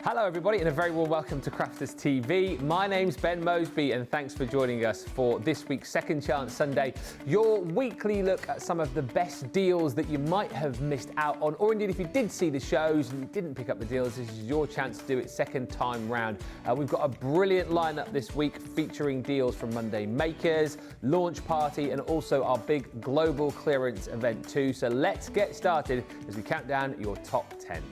Hello everybody and a very warm welcome to Crafters TV. My name's Ben Mosby and thanks for joining us for this week's Second Chance Sunday, your weekly look at some of the best deals that you might have missed out on, or indeed if you did see the shows and you didn't pick up the deals, this is your chance to do it second time round. We've got a brilliant lineup this week featuring deals from Monday Makers, Launch Party and also our big global clearance event too. So let's get started as we count down your top 10.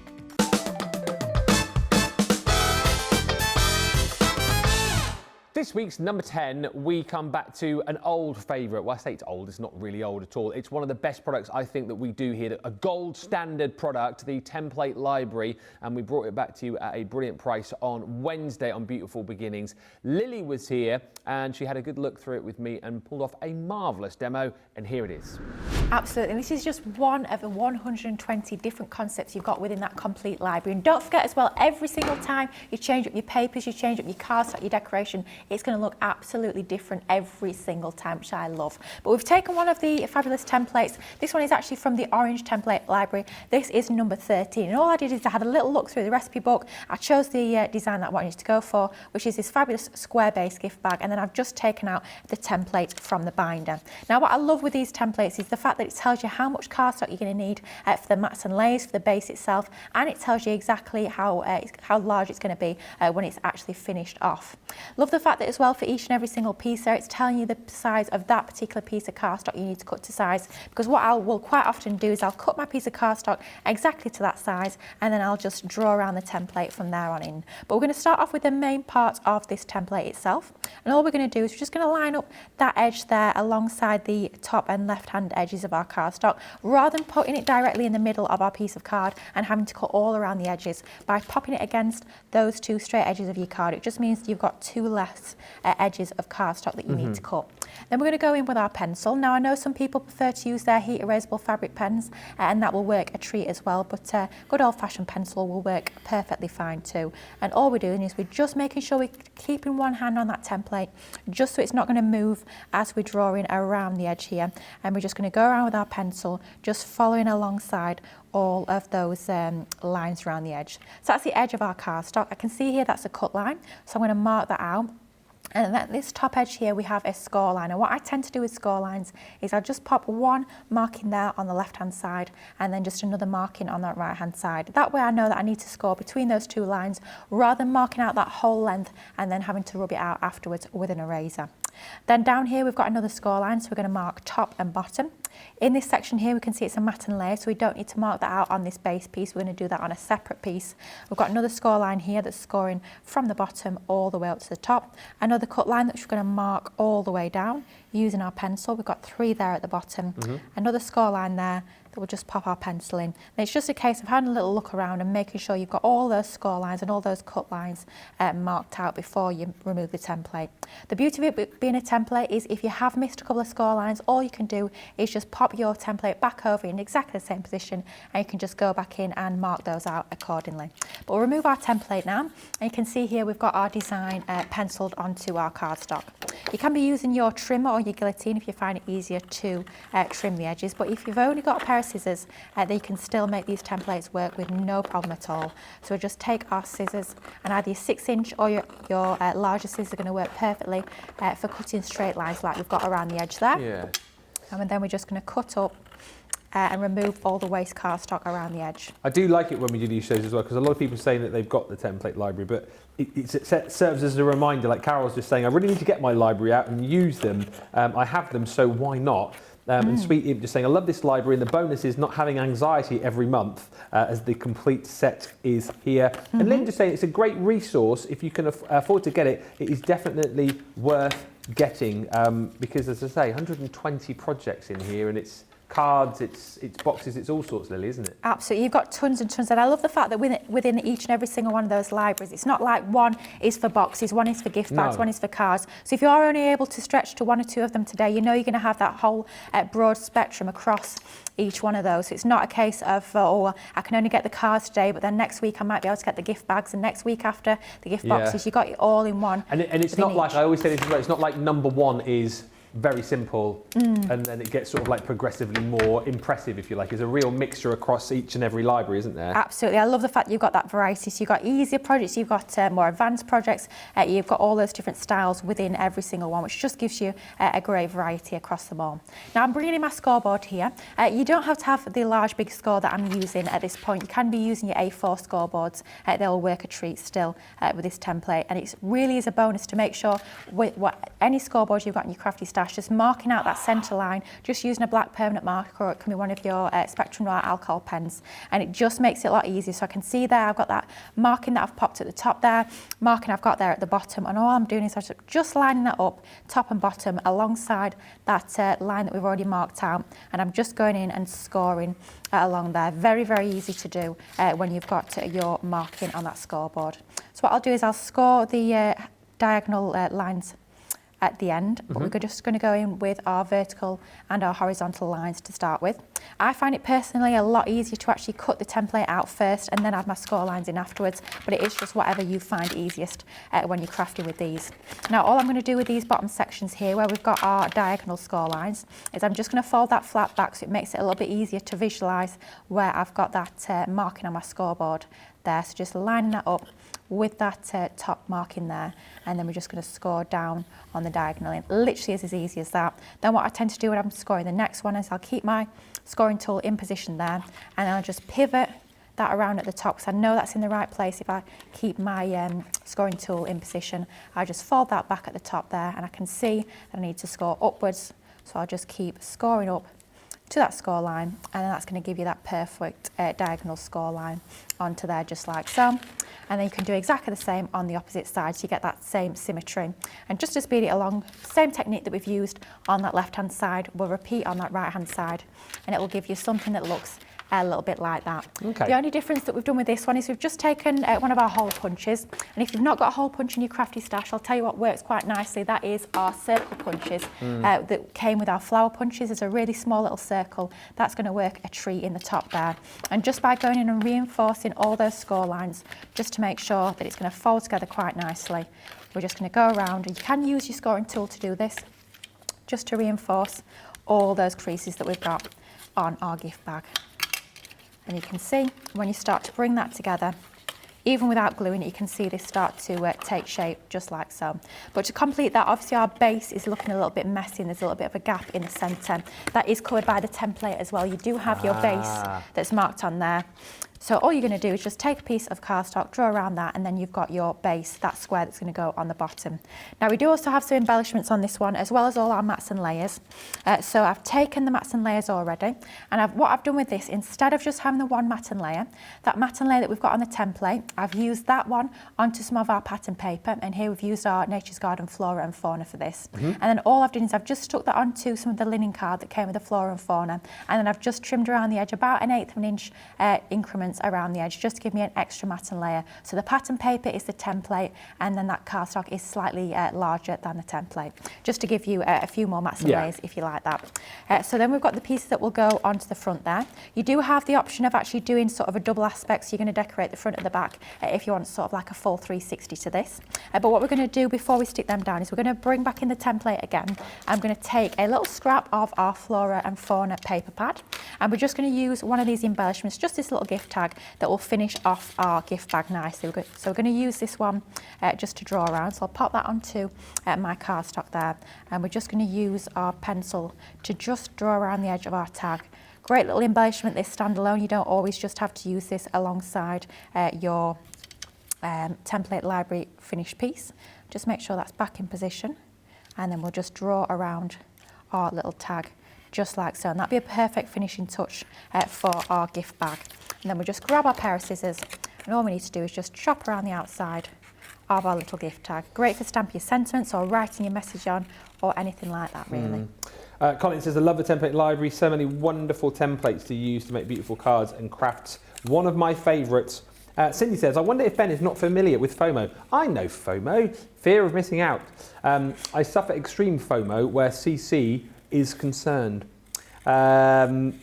This week's number 10, we come back to an old favourite. Well, I say it's old, it's not really old at all. It's one of the best products I think that we do here, a gold standard product, the template library, and we brought it back to you at a brilliant price on Wednesday on Beautiful Beginnings. Lily was here and she had a good look through it with me and pulled off a marvellous demo, and here it is. Absolutely, this is just one of the 120 different concepts you've got within that complete library. And don't forget as well, every single time you change up your papers, you change up your cardstock, your decoration, it's going to look absolutely different every single time, which I love. But we've taken one of the fabulous templates. This one is actually from the Orange Template Library. This is number 13. And all I did is I had a little look through the recipe book. I chose the design that I wanted to go for, which is this fabulous square base gift bag. And then I've just taken out the template from the binder. Now, what I love with these templates is the fact that it tells you how much cardstock you're going to need for the mats and layers, for the base itself, and it tells you exactly how large it's going to be when it's actually finished off. Love the fact that as well for each and every single piece there, it's telling you the size of that particular piece of cardstock you need to cut to size, because what I will quite often do is I'll cut my piece of cardstock exactly to that size and then I'll just draw around the template from there on in. But we're going to start off with the main part of this template itself, and all we're going to do is we're just going to line up that edge there alongside the top and left hand edges of our cardstock, rather than putting it directly in the middle of our piece of card and having to cut all around the edges. By popping it against those two straight edges of your card, it just means you've got two less edges of cardstock that you need to cut. Then we're going to go in with our pencil. Now I know some people prefer to use their heat erasable fabric pens and that will work a treat as well, but good old-fashioned pencil will work perfectly fine too. And all we're doing is we're just making sure we're keeping one hand on that template just so it's not going to move as we're drawing around the edge here, and we're just going to go around with our pencil just following alongside all of those lines around the edge. So that's the edge of our cardstock. I can see here that's a cut line, so I'm going to mark that out. And at this top edge here, we have a score line. And what I tend to do with score lines is I'll just pop one marking there on the left-hand side and then just another marking on that right-hand side. That way I know that I need to score between those two lines rather than marking out that whole length and then having to rub it out afterwards with an eraser. Then down here, we've got another score line, so we're going to mark top and bottom. In this section here, we can see it's a mat and layer, so we don't need to mark that out on this base piece. We're going to do that on a separate piece. We've got another score line here that's scoring from the bottom all the way up to the top. Another cut line that we're going to mark all the way down using our pencil. We've got 3 there at the bottom. Another score line there that we'll just pop our pencil in. And it's just a case of having a little look around and making sure you've got all those score lines and all those cut lines marked out before you remove the template. The beauty of it being a template is if you have missed a couple of score lines, all you can do is just pop your template back over in exactly the same position and you can just go back in and mark those out accordingly. But we'll remove our template now, and you can see here we've got our design penciled onto our cardstock. You can be using your trimmer or your guillotine if you find it easier to trim the edges, but if you've only got a pair of scissors, then you can still make these templates work with no problem at all. So we'll just take our scissors, and either your 6-inch or your larger scissors are going to work perfectly for cutting straight lines like we've got around the edge there. Yeah. And then we're just going to cut up and remove all the waste cardstock around the edge. I do like it when we do these shows as well, because a lot of people are saying that they've got the template library, but it serves as a reminder, like Carol's just saying, I really need to get my library out and use them. I have them, so why not? And Sweet Imp just saying, I love this library, and the bonus is not having anxiety every month as the complete set is here. And Lynn just saying it's a great resource. If you can afford to get it, it is definitely worth getting because, as I say, 120 projects in here, and it's cards, it's boxes, it's all sorts, Lily, isn't it? Absolutely, you've got tons and tons, and I love the fact that within each and every single one of those libraries, it's not like one is for boxes, one is for gift bags, one is for cards. So if you are only able to stretch to 1 or 2 of them today, you know you're going to have that whole broad spectrum across each one of those. So it's not a case of, oh, I can only get the cards today, but then next week I might be able to get the gift bags, and next week after the gift boxes. You got it all in one. And it's not like, I always say this as well, it's not like number 1 is very simple, and then it gets sort of like progressively more impressive, if you like. There's a real mixture across each and every library, isn't there? Absolutely. I love the fact you've got that variety. So you've got easier projects, you've got more advanced projects, you've got all those different styles within every single one, which just gives you a great variety across them all. Now I'm bringing in my scoreboard here. You don't have to have the large big score that I'm using at this point. You can be using your A4 scoreboards. They'll work a treat still with this template, and it really is a bonus to make sure with any scoreboard you've got in your crafty stash, just marking out that centre line, just using a black permanent marker, or it can be one of your Spectrum Noir alcohol pens, and it just makes it a lot easier. So I can see there I've got that marking that I've popped at the top there, marking I've got there at the bottom, and all I'm doing is just lining that up top and bottom alongside that line that we've already marked out, and I'm just going in and scoring along there. Very, very easy to do when you've got your marking on that scoreboard. So what I'll do is I'll score the diagonal lines at the end, but we're just going to go in with our vertical and our horizontal lines to start with. I find it personally a lot easier to actually cut the template out first and then add my score lines in afterwards, but it is just whatever you find easiest when you're crafting with these. Now all I'm going to do with these bottom sections here where we've got our diagonal score lines is I'm just going to fold that flat back so it makes it a little bit easier to visualise where I've got that marking on my scoreboard there. So just lining that up with that top marking there, and then we're just going to score down on the diagonal. It literally is as easy as that. Then what I tend to do when I'm scoring the next one is I'll keep my scoring tool in position there, and then I'll just pivot that around at the top, because I know that's in the right place. If I keep my scoring tool in position, I just fold that back at the top there, and I can see that I need to score upwards, so I'll just keep scoring up to that score line, and then that's going to give you that perfect diagonal score line onto there, just like so. And then you can do exactly the same on the opposite side, so you get that same symmetry. And just to speed it along, same technique that we've used on that left hand side, we'll repeat on that right hand side, and it will give you something that looks a little bit like that. Okay. The only difference that we've done with this one is we've just taken one of our hole punches, and if you've not got a hole punch in your crafty stash, I'll tell you what works quite nicely. That is our circle punches that came with our flower punches. It's a really small little circle. That's going to work a treat in the top there. And just by going in and reinforcing all those score lines, just to make sure that it's going to fold together quite nicely, we're just going to go around, and you can use your scoring tool to do this, just to reinforce all those creases that we've got on our gift bag. And you can see when you start to bring that together, even without gluing it, you can see this start to take shape just like so. But to complete that, obviously our base is looking a little bit messy and there's a little bit of a gap in the centre. That is covered by the template as well. You do have your base that's marked on there. So all you're going to do is just take a piece of cardstock, draw around that, and then you've got your base, that square that's going to go on the bottom. Now we do also have some embellishments on this one, as well as all our mats and layers. So I've taken the mats and layers already, and what I've done with this, instead of just having the one mat and layer, that mat and layer that we've got on the template, I've used that one onto some of our pattern paper, and here we've used our Nature's Garden flora and fauna for this. And then all I've done is I've just stuck that onto some of the linen card that came with the flora and fauna, and then I've just trimmed around the edge about 1/8 of an inch increments around the edge, just to give me an extra mat and layer. So the pattern paper is the template, and then that cardstock is slightly larger than the template, just to give you a few more mats and layers if you like that. So then we've got the pieces that will go onto the front there. You do have the option of actually doing sort of a double aspect, so you're going to decorate the front and the back if you want sort of like a full 360 to this. But what we're going to do before we stick them down is we're going to bring back in the template again. I'm going to take a little scrap of our flora and fauna paper pad, and we're just going to use one of these embellishments, just this little gift tag that will finish off our gift bag nicely. So we're going to use this one just to draw around. So I'll pop that onto my cardstock there, and we're just going to use our pencil to just draw around the edge of our tag. Great little embellishment, this standalone. You don't always just have to use this alongside your template library finished piece. Just make sure that's back in position, and then we'll just draw around our little tag just like so, and that'll be a perfect finishing touch for our gift bag. And then we'll just grab our pair of scissors, and all we need to do is just chop around the outside of our little gift tag. Great for stamping your sentiments or writing your message on, or anything like that really. Colin says, I love the template library, so many wonderful templates to use to make beautiful cards and crafts. One of my favourites. Cindy says, I wonder if Ben is not familiar with FOMO. I know FOMO, fear of missing out. I suffer extreme FOMO where CC is concerned. And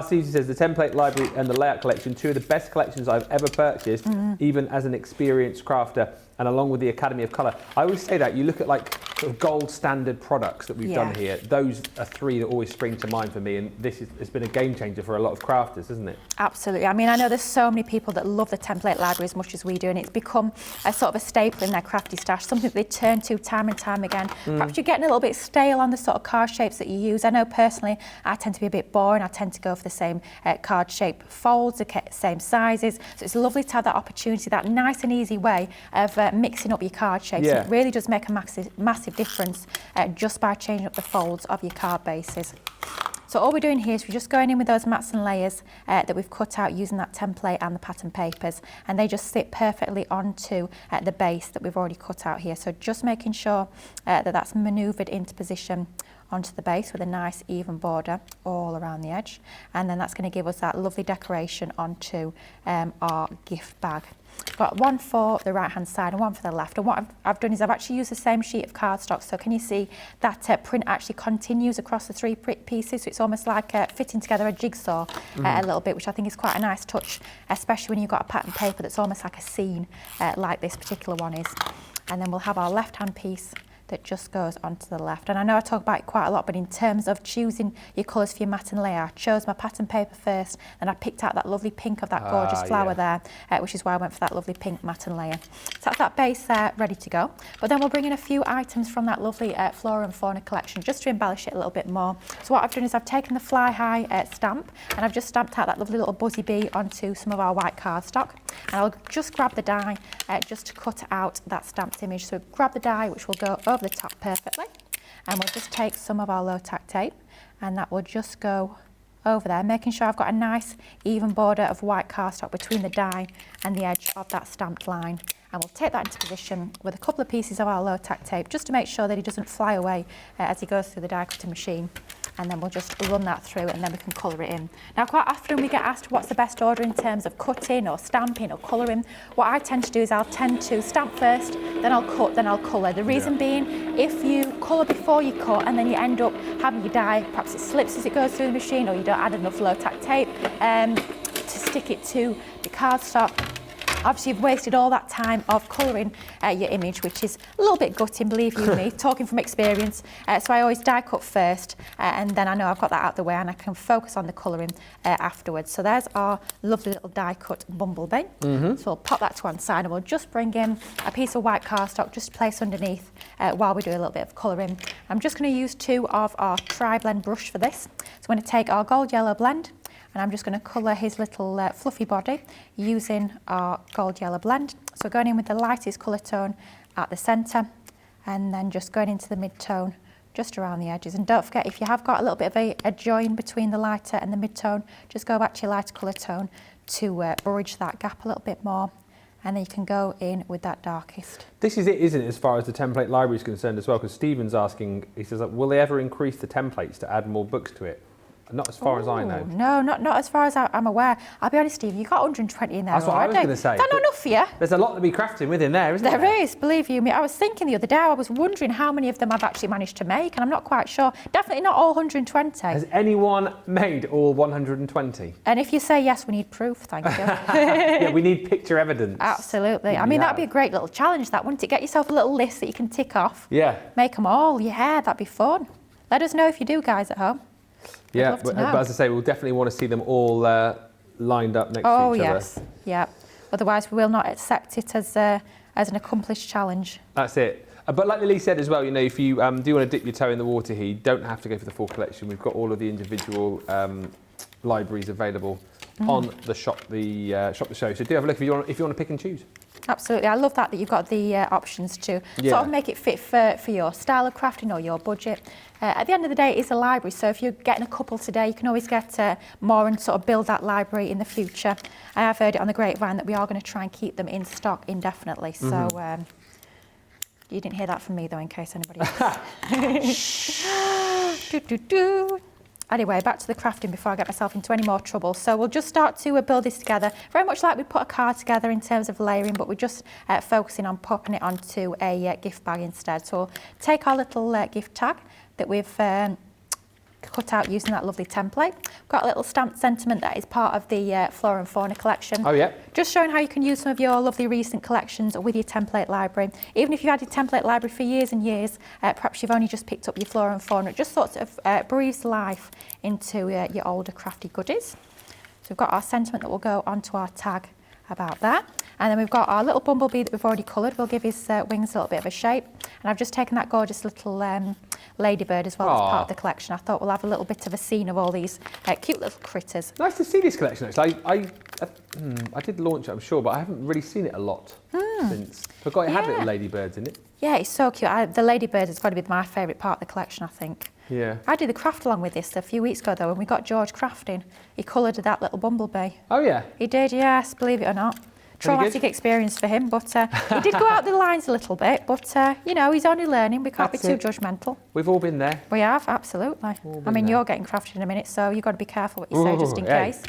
Susie says, the template library and the layout collection, two of the best collections I've ever purchased, even as an experienced crafter. and along with the Academy of Colour. I always say that, you look at like sort of gold standard products that we've done here, those are 3 that always spring to mind for me, and it's been a game changer for a lot of crafters, isn't it? Absolutely. I mean, I know there's so many people that love the template library as much as we do, and it's become a sort of a staple in their crafty stash, something that they turn to time and time again. Perhaps you're getting a little bit stale on the sort of card shapes that you use. I know personally, I tend to be a bit boring. I tend to go for the same card shape folds, the same sizes. So it's lovely to have that opportunity, that nice and easy way of mixing up your card shapes. Yeah. It really does make a massive difference just by changing up the folds of your card bases. So all we're doing here is we're just going in with those mats and layers that we've cut out using that template and the pattern papers, and they just sit perfectly onto the base that we've already cut out here. So just making sure that that's manoeuvred into position onto the base with a nice even border all around the edge, and then that's going to give us that lovely decoration onto our gift bag. Got one for the right hand side and one for the left, and what I've done is I've actually used the same sheet of cardstock, so can you see that print actually continues across the 3 pieces, so it's almost like fitting together a jigsaw a little bit, which I think is quite a nice touch, especially when you've got a pattern paper that's almost like a scene like this particular one is. And then we'll have our left hand piece that just goes onto the left. And I know I talk about it quite a lot, but in terms of choosing your colours for your mat and layer, I chose my pattern paper first, and I picked out that lovely pink of that gorgeous flower there, which is why I went for that lovely pink mat and layer. So that's that base there ready to go. But then we'll bring in a few items from that lovely Flora and Fauna collection just to embellish it a little bit more. So what I've done is I've taken the Fly High stamp, and I've just stamped out that lovely little buzzy bee onto some of our white cardstock. And I'll just grab the die just to cut out that stamped image. So grab the die, which will go over the top perfectly, and we'll just take some of our low tack tape, and that will just go over there, making sure I've got a nice even border of white cardstock between the die and the edge of that stamped line. And we'll take that into position with a couple of pieces of our low tack tape just to make sure that he doesn't fly away as he goes through the die cutting machine. And then we'll just run that through, and then we can colour it in. Now, quite often we get asked what's the best order in terms of cutting or stamping or colouring. What I tend to do is I'll tend to stamp first, then I'll cut, then I'll colour. The reason being, if you colour before you cut and then you end up having your die, perhaps it slips as it goes through the machine, or you don't add enough low tack tape to stick it to the cardstock. Obviously, you've wasted all that time of colouring your image, which is a little bit gutting, believe you me, talking from experience. So I always die cut first, and then I know I've got that out of the way, and I can focus on the colouring afterwards. So there's our lovely little die cut bumblebee. So we'll pop that to one side, and we'll just bring in a piece of white cardstock just to place underneath while we do a little bit of colouring. I'm just going to use 2 of our tri-blend brush for this. So I'm going to take our gold yellow blend, and I'm just going to colour his little fluffy body using our gold yellow blend. So going in with the lightest colour tone at the centre, and then just going into the mid-tone just around the edges. And don't forget, if you have got a little bit of a join between the lighter and the mid-tone, just go back to your lighter colour tone to bridge that gap a little bit more. And then you can go in with that darkest. This is it, isn't it, as far as the template library is concerned as well? Because Stephen's asking, he says, will they ever increase the templates to add more books to it? Not as far as I know. No, not as far as I'm aware. I'll be honest, Steve, you've got 120 in there. That's what I was going to say. That's not enough for you. There's a lot to be crafting within there, isn't there? There is, believe you me. I was thinking the other day, I was wondering how many of them I've actually managed to make, and I'm not quite sure. Definitely not all 120. Has anyone made all 120? And if you say yes, we need proof, thank you. Yeah, we need picture evidence. Absolutely. I mean, that'd be a great little challenge, that, wouldn't it? Get yourself a little list that you can tick off. Yeah. Make them all. Yeah, that'd be fun. Let us know if you do, guys, at home. Yeah, but as I say, we'll definitely want to see them all lined up next to each other. Oh, yes. Yeah. Otherwise, we will not accept it as an accomplished challenge. That's it. But like Lily said as well, you know, if you do want to dip your toe in the water here, you don't have to go for the full collection. We've got all of the individual libraries available on the shop the show. So do have a look if you want to pick and choose. Absolutely. I love that you've got the options to sort of make it fit for your style of crafting or your budget. At the end of the day, it's a library, so if you're getting a couple today, you can always get more and sort of build that library in the future. I have heard it on the grapevine that we are going to try and keep them in stock indefinitely. So you didn't hear that from me, though, in case anybody else. Anyway, back to the crafting before I get myself into any more trouble. So we'll just start to build this together, very much like we put a card together in terms of layering, but we're just focusing on popping it onto a gift bag instead. So we'll take our little gift tag that we've cut out using that lovely template. Got a little stamped sentiment that is part of the Flora and Fauna collection. Oh yeah. Just showing how you can use some of your lovely recent collections with your template library. Even if you've had your template library for years and years, perhaps you've only just picked up your Flora and Fauna, it just sort of breathes life into your older crafty goodies. So we've got our sentiment that will go onto our tag about that. And then we've got our little bumblebee that we've already coloured. We'll give his wings a little bit of a shape. And I've just taken that gorgeous little ladybird as well as part of the collection. I thought we'll have a little bit of a scene of all these cute little critters. Nice to see this collection, actually. I did launch it, I'm sure, but I haven't really seen it a lot since. Forgot it had little ladybirds in it. Yeah, it's so cute. The ladybird has got to be my favourite part of the collection, I think. Yeah. I did the craft along with this a few weeks ago, though, when we got George crafting. He coloured that little bumblebee. Oh, yeah? He did, yes, believe it or not. Traumatic experience for him, but he did go out the lines a little bit, but, you know, he's only learning. We can't be too judgmental. We've all been there. We have, absolutely. I mean, you're getting crafted in a minute, so you've got to be careful what you say, just in case.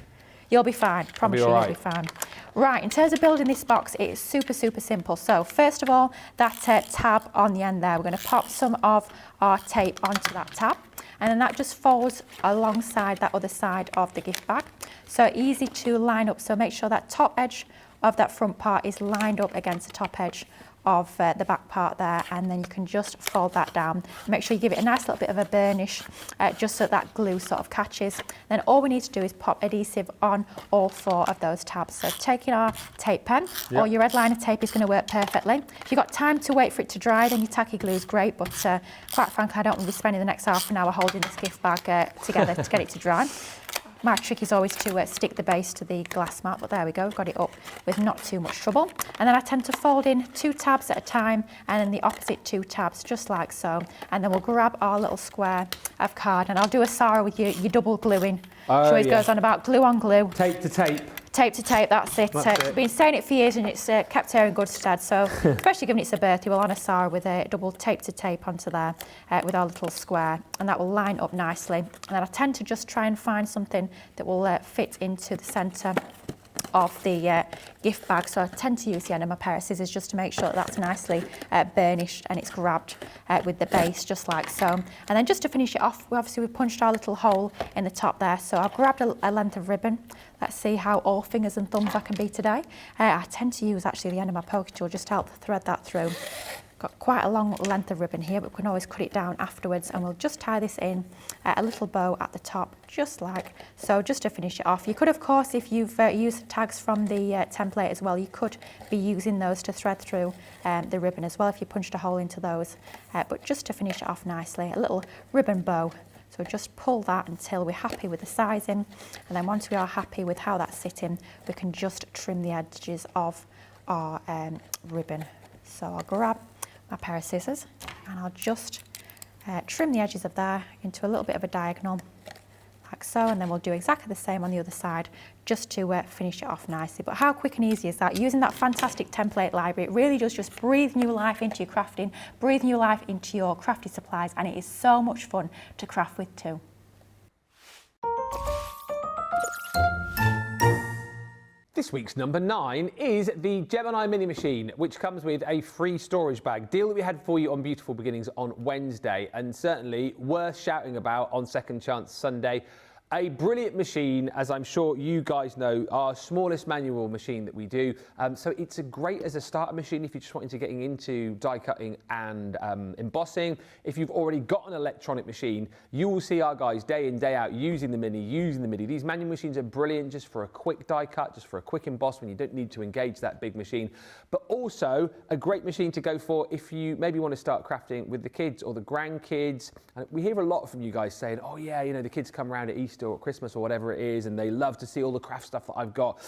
You'll be fine. Promise you, you'll be fine. Right, in terms of building this box, it's super, super simple. So first of all, that tab on the end there, we're going to pop some of our tape onto that tab. And then that just folds alongside that other side of the gift bag. So easy to line up. So make sure that top edge of that front part is lined up against the top edge of the back part there, and then you can just fold that down. Make sure you give it a nice little bit of a burnish just so that glue sort of catches. Then all we need to do is pop adhesive on all 4 of those tabs. So taking our tape pen, or your red liner tape is going to work perfectly. If you've got time to wait for it to dry, then your tacky glue is great, but quite frankly I don't want to be spending the next half an hour holding this gift bag together to get it to dry. My trick is always to stick the base to the glass mat, but there we go, we've got it up with not too much trouble. And then I tend to fold in 2 tabs at a time, and then the opposite 2 tabs, just like so. And then we'll grab our little square of card, and I'll do a Sarah with your double gluing. She always goes on about glue on glue. Tape to tape. Tape to tape, that's it. I've been saying it for years and it's kept her in good stead. So, especially given it's a birthday, we'll honour Sarah with a double tape to tape onto there with our little square, and that will line up nicely. And then I tend to just try and find something that will fit into the centre of the gift bag. So I tend to use the end of my pair of scissors just to make sure that that's nicely burnished and it's grabbed with the base, just like so. And then just to finish it off, we've punched our little hole in the top there. So I've grabbed a length of ribbon. Let's see how all fingers and thumbs I can be today. I tend to use actually the end of my poker tool just to help thread that through. Got quite a long length of ribbon here, but we can always cut it down afterwards, and we'll just tie this in a little bow at the top, just like so, just to finish it off. You could, of course, if you've used tags from the template as well, you could be using those to thread through the ribbon as well if you punched a hole into those. But just to finish it off nicely, a little ribbon bow. So just pull that until we're happy with the sizing, and then once we are happy with how that's sitting, we can just trim the edges of our ribbon. So I'll grab my pair of scissors and I'll just trim the edges of there into a little bit of a diagonal, like so, and then we'll do exactly the same on the other side just to finish it off nicely. But how quick and easy is that? Using that fantastic template library, it really does just breathe new life into your crafting, breathe new life into your crafty supplies, and it is so much fun to craft with too. This week's number 9 is the Gemini Mini Machine, which comes with a free storage bag. Deal that we had for you on Beautiful Beginnings on Wednesday, and certainly worth shouting about on Second Chance Sunday. A brilliant machine, as I'm sure you guys know, our smallest manual machine that we do. So it's great as a starter machine if you're just wanting to getting into die cutting and embossing. If you've already got an electronic machine, you will see our guys day in, day out using the Mini. These manual machines are brilliant just for a quick die cut, just for a quick emboss when you don't need to engage that big machine. But also a great machine to go for if you maybe want to start crafting with the kids or the grandkids. And we hear a lot from you guys saying, oh yeah, you know, the kids come around at Easter or Christmas or whatever it is, and they love to see all the craft stuff that I've got.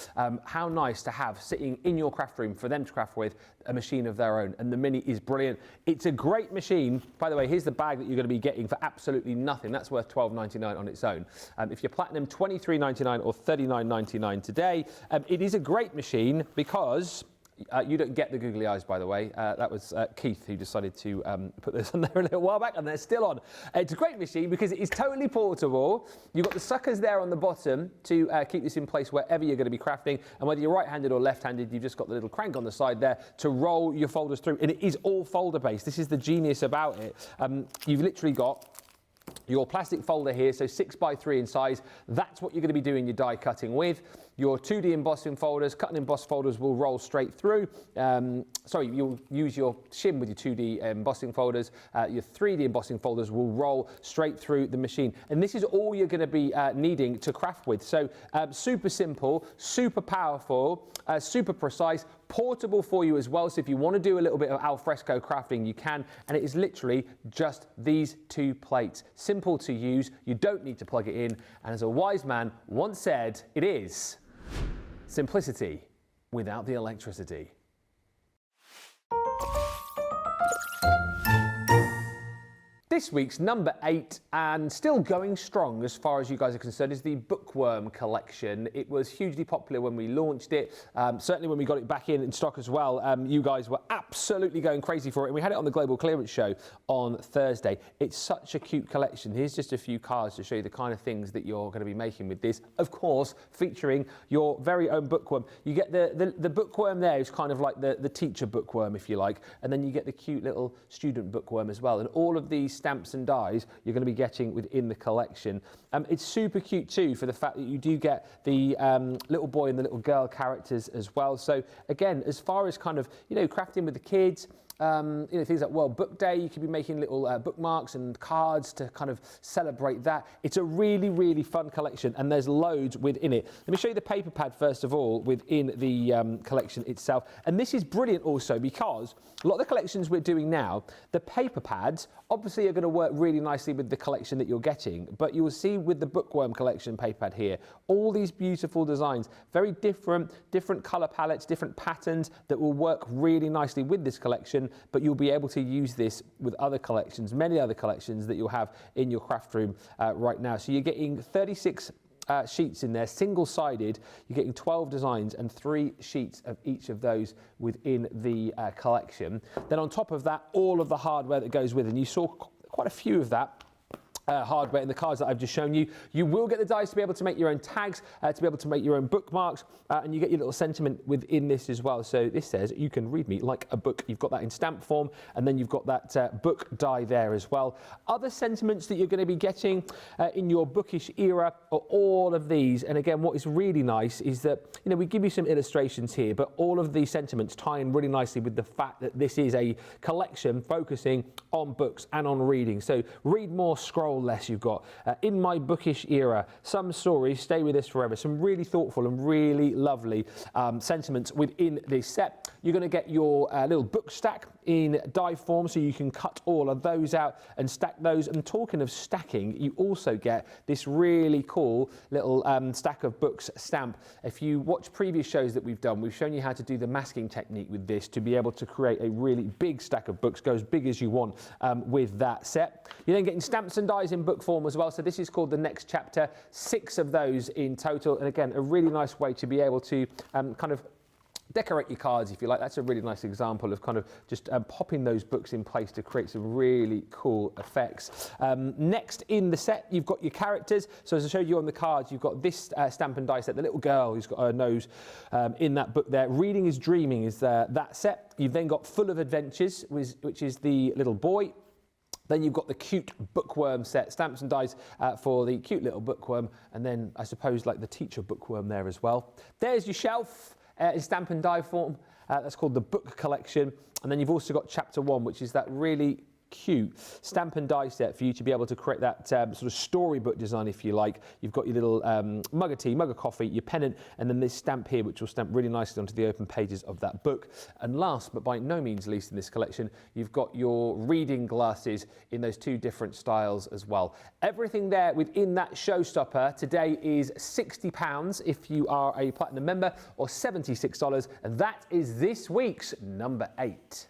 How nice to have sitting in your craft room for them to craft with a machine of their own, and the Mini is brilliant. It's a great machine. By the way, here's the bag that you're going to be getting for absolutely nothing. That's worth $12.99 on its own. If you're Platinum, $23.99 or $39.99 today. It is a great machine because you don't get the googly eyes, by the way. That was Keith who decided to put this on there a little while back, and they're still on. It's a great machine because it is totally portable. You've got the suckers there on the bottom to keep this in place wherever you're going to be crafting, and whether you're right-handed or left-handed, you've just got the little crank on the side there to roll your folders through, and it is all folder-based. This is the genius about it. You've literally got your plastic folder here, so 6x3 in size, that's what you're going to be doing your die cutting with. Your 2D embossing folders, cut and emboss folders will roll straight through. You'll use your shim with your 2D embossing folders. Your 3D embossing folders will roll straight through the machine. And this is all you're going to be needing to craft with. So super simple, super powerful, super precise, portable for you as well. So if you want to do a little bit of alfresco crafting, you can. And it is literally just these 2 plates. Simple to use. You don't need to plug it in. And as a wise man once said, it is simplicity without the electricity. This week's number 8, and still going strong as far as you guys are concerned, is the Bookworm collection. It was hugely popular when we launched it. Certainly when we got it back in stock as well, you guys were absolutely going crazy for it. And we had it on the Global Clearance Show on Thursday. It's such a cute collection. Here's just a few cards to show you the kind of things that you're going to be making with this. Of course, featuring your very own bookworm. You get the bookworm there is kind of like the teacher bookworm, if you like. And then you get the cute little student bookworm as well. And all of these stamps and dies you're going to be getting within the collection. It's super cute too for the fact that you do get the little boy and the little girl characters as well. So again, as far as kind of, crafting with the kids, things like World Book Day, you could be making little bookmarks and cards to kind of celebrate that. It's a really, really fun collection, and there's loads within it. Let me show you the paper pad first of all within the collection itself. And this is brilliant also because a lot of the collections we're doing now, the paper pads obviously are going to work really nicely with the collection that you're getting, but you will see with the Bookworm collection paper pad here, all these beautiful designs, very different color palettes, different patterns that will work really nicely with this collection. But you'll be able to use this with other collections, many other collections that you'll have in your craft room right now. So you're getting 36 sheets in there, single-sided. You're getting 12 designs and 3 sheets of each of those within the collection. Then on top of that, all of the hardware that goes with it. And you saw quite a few of that. Hardware in the cards that I've just shown you. You will get the dice to be able to make your own tags, to be able to make your own bookmarks, and you get your little sentiment within this as well. So this says, you can read me like a book. You've got that in stamp form, and then you've got that book die there as well. Other sentiments that you're going to be getting in your bookish era are all of these. And again, what is really nice is that, we give you some illustrations here, but all of these sentiments tie in really nicely with the fact that this is a collection focusing on books and on reading. So read more, scroll less. You've got in my bookish era, some stories stay with us forever, some really thoughtful and really lovely sentiments within this set. You're going to get your little book stack in die form, so you can cut all of those out and stack those. And talking of stacking, you also get this really cool little stack of books stamp. If you watch previous shows that we've done, we've shown you how to do the masking technique with this to be able to create a really big stack of books, go as big as you want with that set. You're then getting stamps and dies in book form as well. So this is called the next chapter, 6 of those in total. And again, a really nice way to be able to kind of decorate your cards, if you like. That's a really nice example of kind of just popping those books in place to create some really cool effects. Next in the set, you've got your characters. So as I showed you on the cards, you've got this stamp and die set, the little girl who's got her nose in that book there. Reading is Dreaming is that set. You've then got Full of Adventures, which is the little boy. Then you've got the cute bookworm set, stamps and dies for the cute little bookworm, and then I suppose like the teacher bookworm there as well. There's your shelf in stamp and die form. That's called the book collection. And then you've also got chapter 1, which is that really cute stamp and die set for you to be able to create that sort of storybook design, if you like. You've got your little mug of tea, mug of coffee, your pennant, and then this stamp here, which will stamp really nicely onto the open pages of that book. And last, but by no means least in this collection, you've got your reading glasses in those 2 different styles as well. Everything there within that showstopper today is £60 if you are a Platinum member, or $76, and that is this week's number 8.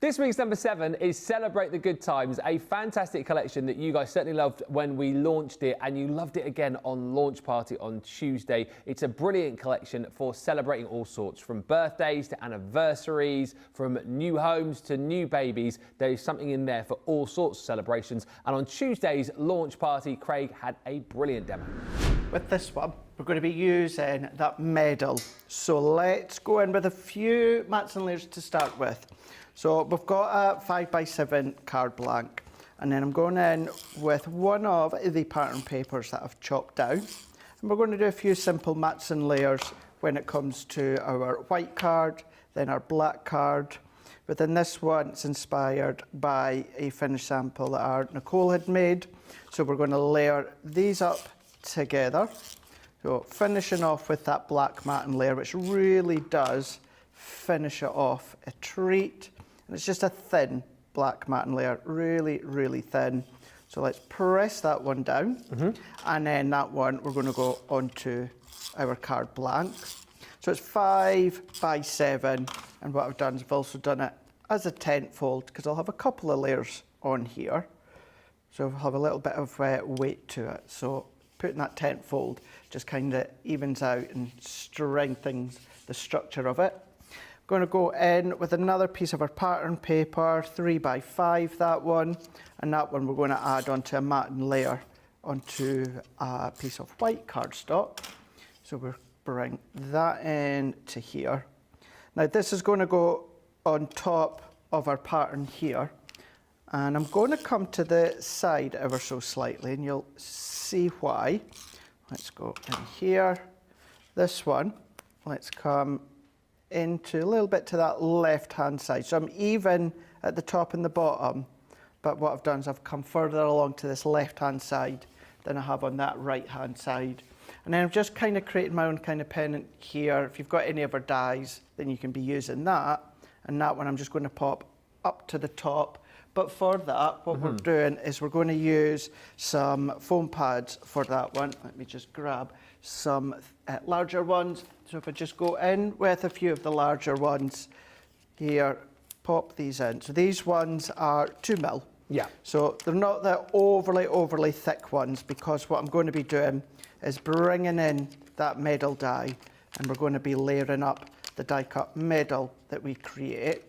This week's number 7 is Celebrate the Good Times, a fantastic collection that you guys certainly loved when we launched it, and you loved it again on launch party on Tuesday. It's a brilliant collection for celebrating all sorts, from birthdays to anniversaries, from new homes to new babies. There is something in there for all sorts of celebrations. And on Tuesday's launch party, Craig had a brilliant demo. With this one, we're going to be using that medal. So let's go in with a few mats and layers to start with. So we've got a 5x7 card blank, and then I'm going in with one of the pattern papers that I've chopped down. And we're going to do a few simple mats and layers when it comes to our white card, then our black card. But then this one, it's inspired by a finished sample that our Nicole had made. So we're going to layer these up together. So finishing off with that black matte layer, which really does finish it off a treat. And it's just a thin black matte layer, really, really thin. So let's press that one down. And then that one, we're going to go onto our card blank. So it's 5x7. And what I've done is I've also done it as a tent fold, because I'll have a couple of layers on here. So I'll have a little bit of weight to it. So putting that tent fold just kind of evens out and strengthens the structure of it. I'm going to go in with another piece of our pattern paper, 3x5 that one, and that one we're going to add onto a matte layer onto a piece of white cardstock. So we'll bring that in to here. Now this is going to go on top of our pattern here, and I'm going to come to the side ever so slightly and you'll see why. Let's go in here. This one, let's come into a little bit to that left hand side. So I'm even at the top and the bottom, but what I've done is I've come further along to this left hand side than I have on that right hand side. And then I'm just kind of creating my own kind of pennant here. If you've got any other dies, then you can be using that. And that one I'm just going to pop up to the top. But for that, what we're doing is we're going to use some foam pads for that one. Let me just grab some larger ones. So if I just go in with a few of the larger ones here, pop these in. So these ones are 2mm. Yeah. So they're not the overly thick ones, because what I'm going to be doing is bringing in that medal die, and we're going to be layering up the die cut medal that we create.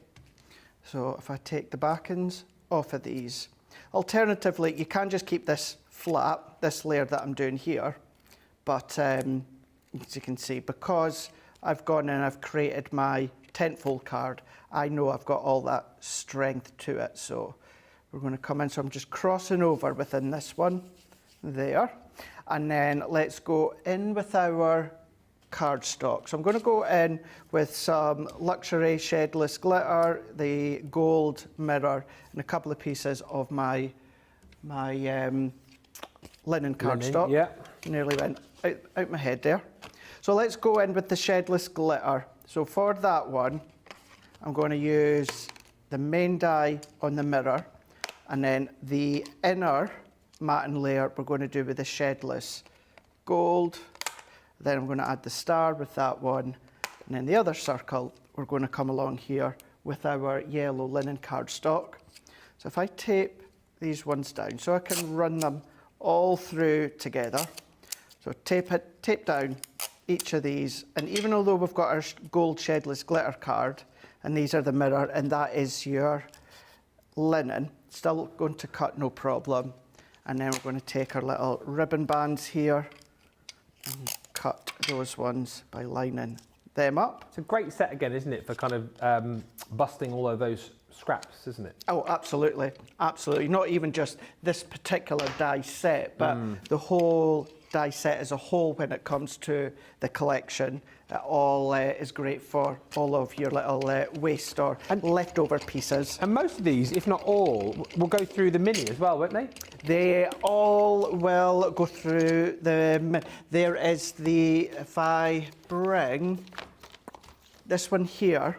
So if I take the backends off of these, alternatively you can just keep this flat, this layer that I'm doing here, but as you can see, because I've gone in and I've created my tentfold card, I know I've got all that strength to it. So we're going to come in, so I'm just crossing over within this one there, and then let's go in with our cardstock. So I'm going to go in with some luxury shedless glitter, the gold mirror, and a couple of pieces of my linen cardstock. Yeah. Nearly went out my head there. So let's go in with the shedless glitter. So for that one, I'm going to use the main die on the mirror, and then the inner matte layer we're going to do with the shedless gold. Then I'm going to add the star with that one, and then the other circle we're going to come along here with our yellow linen cardstock. So if I tape these ones down, so I can run them all through together. So tape down each of these, and even although we've got our gold shedless glitter card, and these are the mirror, and that is your linen, still going to cut no problem. And then we're going to take our little ribbon bands here and cut those ones by lining them up. It's a great set again, isn't it, for kind of busting all of those scraps, isn't it? Oh, absolutely, absolutely. Not even just this particular die set, but the whole die set as a whole when it comes to the collection. It all is great for all of your little waste or leftover pieces. And most of these, if not all, will go through the mini as well, won't they? They all will go through the... There is the... If I bring this one here,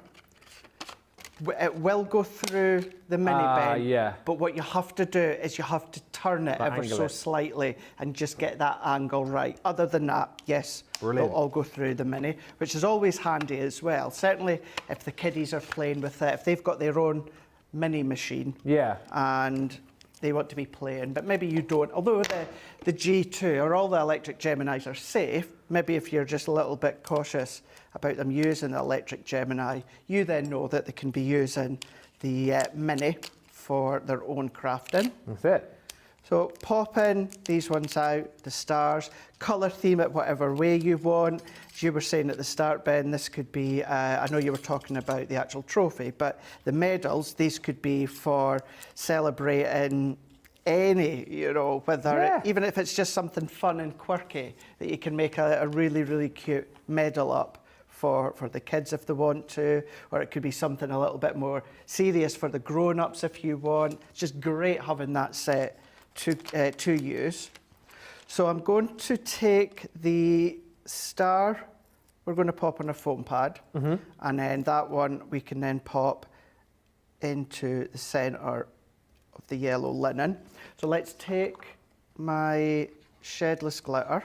it will go through the mini bin. Yeah. But what you have to do is you have to turn it ever so slightly and just get that angle right. Other than that, yes, brilliant. They'll all go through the mini, which is always handy as well. Certainly if the kiddies are playing with it, if they've got their own mini machine, yeah, and they want to be playing, but maybe you don't. Although the G2 or all the electric Geminis are safe, maybe if you're just a little bit cautious about them using the electric Gemini, you then know that they can be using the Mini for their own crafting. That's it. So popping these ones out, the stars, colour theme it whatever way you want. As you were saying at the start, Ben, this could be, I know you were talking about the actual trophy, but the medals, these could be for celebrating any, you know, whether, even if it's just something fun and quirky, that you can make a really, really cute medal up for the kids if they want to, or it could be something a little bit more serious for the grown-ups if you want. It's just great having that set to use. So I'm going to take the star, we're going to pop on a foam pad, and then that one we can then pop into the centre of the yellow linen. So let's take my shedless glitter.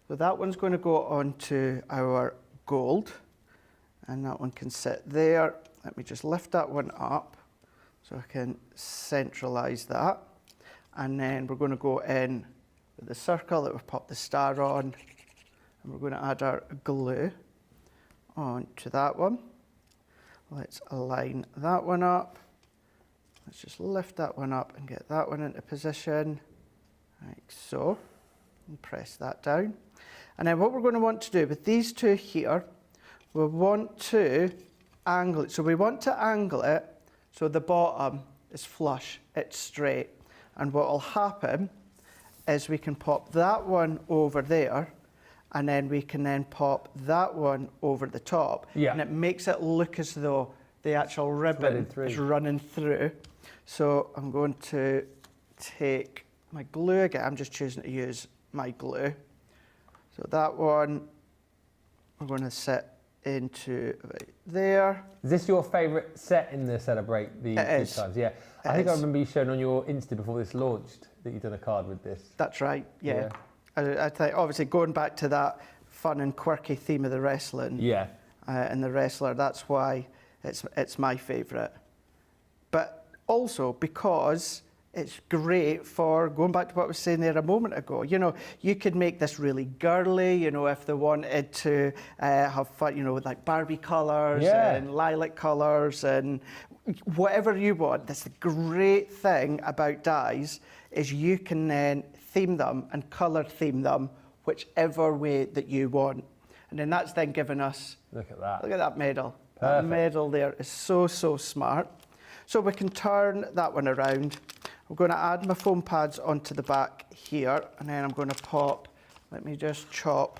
So that one's going to go onto our gold, and that one can sit there. Let me just lift that one up so I can centralise that. And then we're going to go in with the circle that we've popped the star on, and we're going to add our glue onto that one. Let's align that one up. Let's just lift that one up and get that one into position, like so, and press that down. And then what we're going to want to do with these two here, we want to angle it. So we want to angle it so the bottom is flush, it's straight. And what will happen is we can pop that one over there, and then we can then pop that one over the top. Yeah. And it makes it look as though the actual ribbon is running through. So I'm going to take my glue again. I'm just choosing to use my glue. So that one, we're going to set into right there. Is this your favourite set in the Celebrate the Good Times? Yeah. I think I remember you showing on your Insta before this launched that you'd done a card with this. That's right, yeah. I think obviously going back to that fun and quirky theme of the wrestling. Yeah. And the wrestler, that's why it's my favourite. But also because it's great for, going back to what I was saying there a moment ago, you know, you could make this really girly, you know, if they wanted to have fun, you know, with like Barbie colours and lilac colours and whatever you want. That's the great thing about dies, is you can then theme them and colour theme them whichever way that you want. And then that's then given us, look at that medal. Perfect. That medal there is so, so smart. So we can turn that one around. I'm going to add my foam pads onto the back here, and then I'm going to pop, let me just chop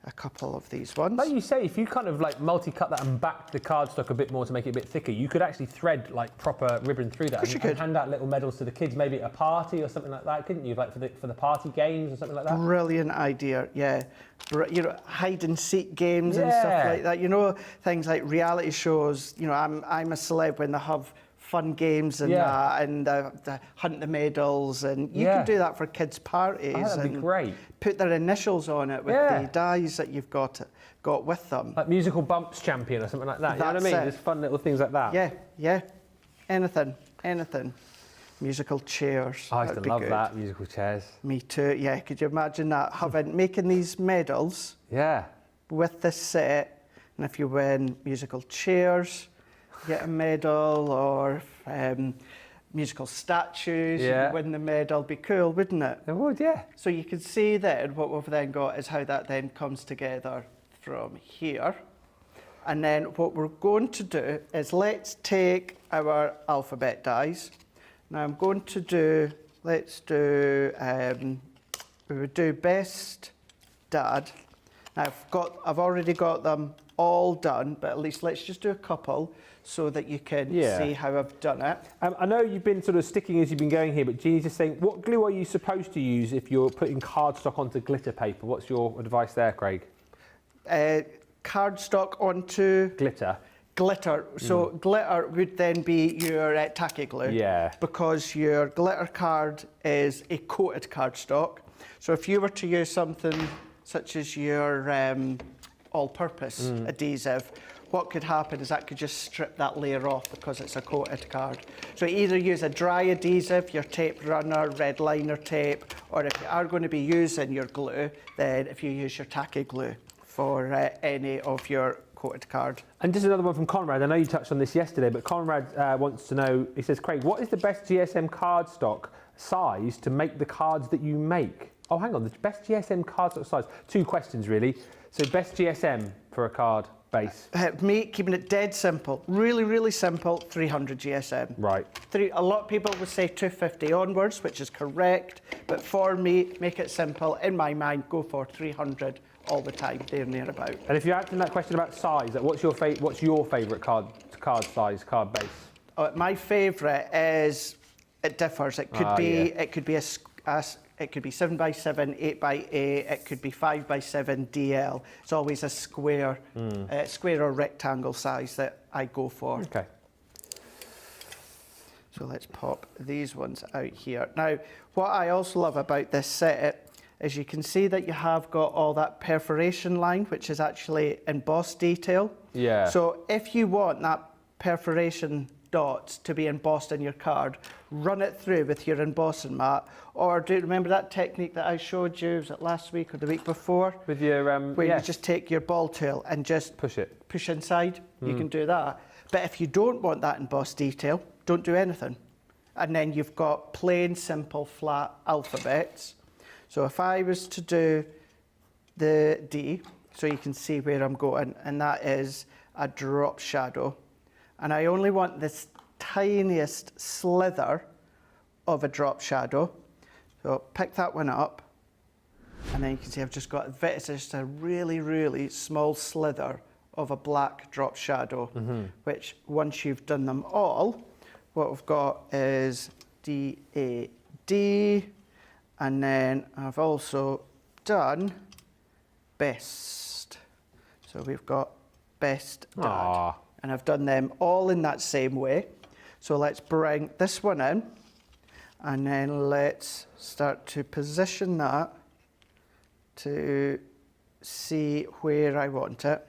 a couple of these ones. Like you say, if you kind of like multi-cut that and back the cardstock a bit more to make it a bit thicker, you could actually thread like proper ribbon through that and hand out little medals to the kids, maybe at a party or something like that, couldn't you? Like for the party games or something like that? Brilliant idea, yeah. You know, hide and seek games and stuff like that. You know, things like reality shows. You know, I'm a celeb when they have fun games and the hunt the medals, and you can do that for kids' parties. Oh, that'd be great. Put their initials on it with the dies that you've got with them. Like musical bumps champion or something like that. You know what I mean? There's fun little things like that. Yeah, yeah. Anything. Musical chairs. I used to love that, musical chairs. Me too. Yeah. Could you imagine that? Making these medals. Yeah. With this set, and if you win musical chairs, get a medal, or musical statues, you win the medal. Be cool, wouldn't it? It would, yeah. So you can see then what we've then got is how that then comes together from here. And then what we're going to do is let's take our alphabet dies. Now I'm going to do, we would do best dad. Now I've already got them all done, but at least let's just do a couple so that you can see how I've done it. I know you've been sort of sticking as you've been going here, but Jeannie's just saying, what glue are you supposed to use if you're putting cardstock onto glitter paper? What's your advice there, Craig? Cardstock onto... Glitter. Glitter. So glitter would then be your tacky glue. Yeah. Because your glitter card is a coated cardstock. So if you were to use something such as your all-purpose adhesive, what could happen is that could just strip that layer off because it's a coated card. So either use a dry adhesive, your tape runner, red liner tape, or if you are going to be using your glue, then if you use your tacky glue for any of your coated card. And just another one from Conrad. I know you touched on this yesterday, but Conrad wants to know, he says, Craig, what is the best GSM cardstock size to make the cards that you make? Oh, hang on, the best GSM card sort of size. 2 questions really. So best GSM for a card base. Me, keeping it dead simple, really, really simple, 300 GSM. Right. A lot of people would say 250 onwards, which is correct, but for me, make it simple. In my mind, go for 300 all the time, there and thereabout. And if you're asking that question about size, like what's your favourite card size, card base? My favourite is, it differs. It could be, it could be it could be 7x7, 8x8. It could be 5x7 DL. It's always a square, square or rectangle size that I go for. Okay. So let's pop these ones out here. Now, what I also love about this set is you can see that you have got all that perforation line, which is actually embossed detail. Yeah. So if you want that perforation dots to be embossed in your card, run it through with your embossing mat, or do you remember that technique that I showed you, was it last week or the week before? With your where you just take your ball tail and just push inside. You can do that. But if you don't want that embossed detail, don't do anything. And then you've got plain, simple, flat alphabets. So if I was to do the D, so you can see where I'm going, and that is a drop shadow. And I only want this tiniest slither of a drop shadow. So pick that one up. And then you can see I've just got it's just a really, really small slither of a black drop shadow, which once you've done them all, what we've got is D, A, D, and then I've also done best. So we've got best dad. Aww. And I've done them all in that same way. So let's bring this one in, and then let's start to position that to see where I want it.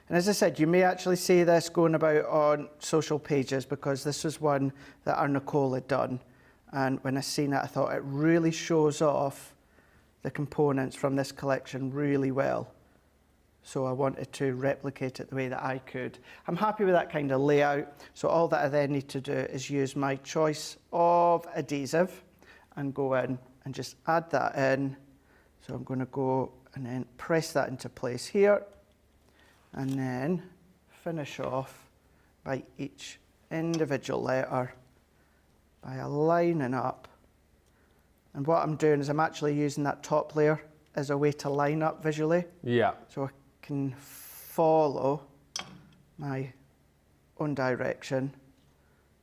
And as I said, you may actually see this going about on social pages, because this was one that our Nicole had done. And when I seen it, I thought it really shows off the components from this collection really well. So I wanted to replicate it the way that I could. I'm happy with that kind of layout. So all that I then need to do is use my choice of adhesive and go in and just add that in. So I'm going to go and then press that into place here, and then finish off by each individual letter by aligning up. And what I'm doing is I'm actually using that top layer as a way to line up visually. Yeah. So I can follow my own direction.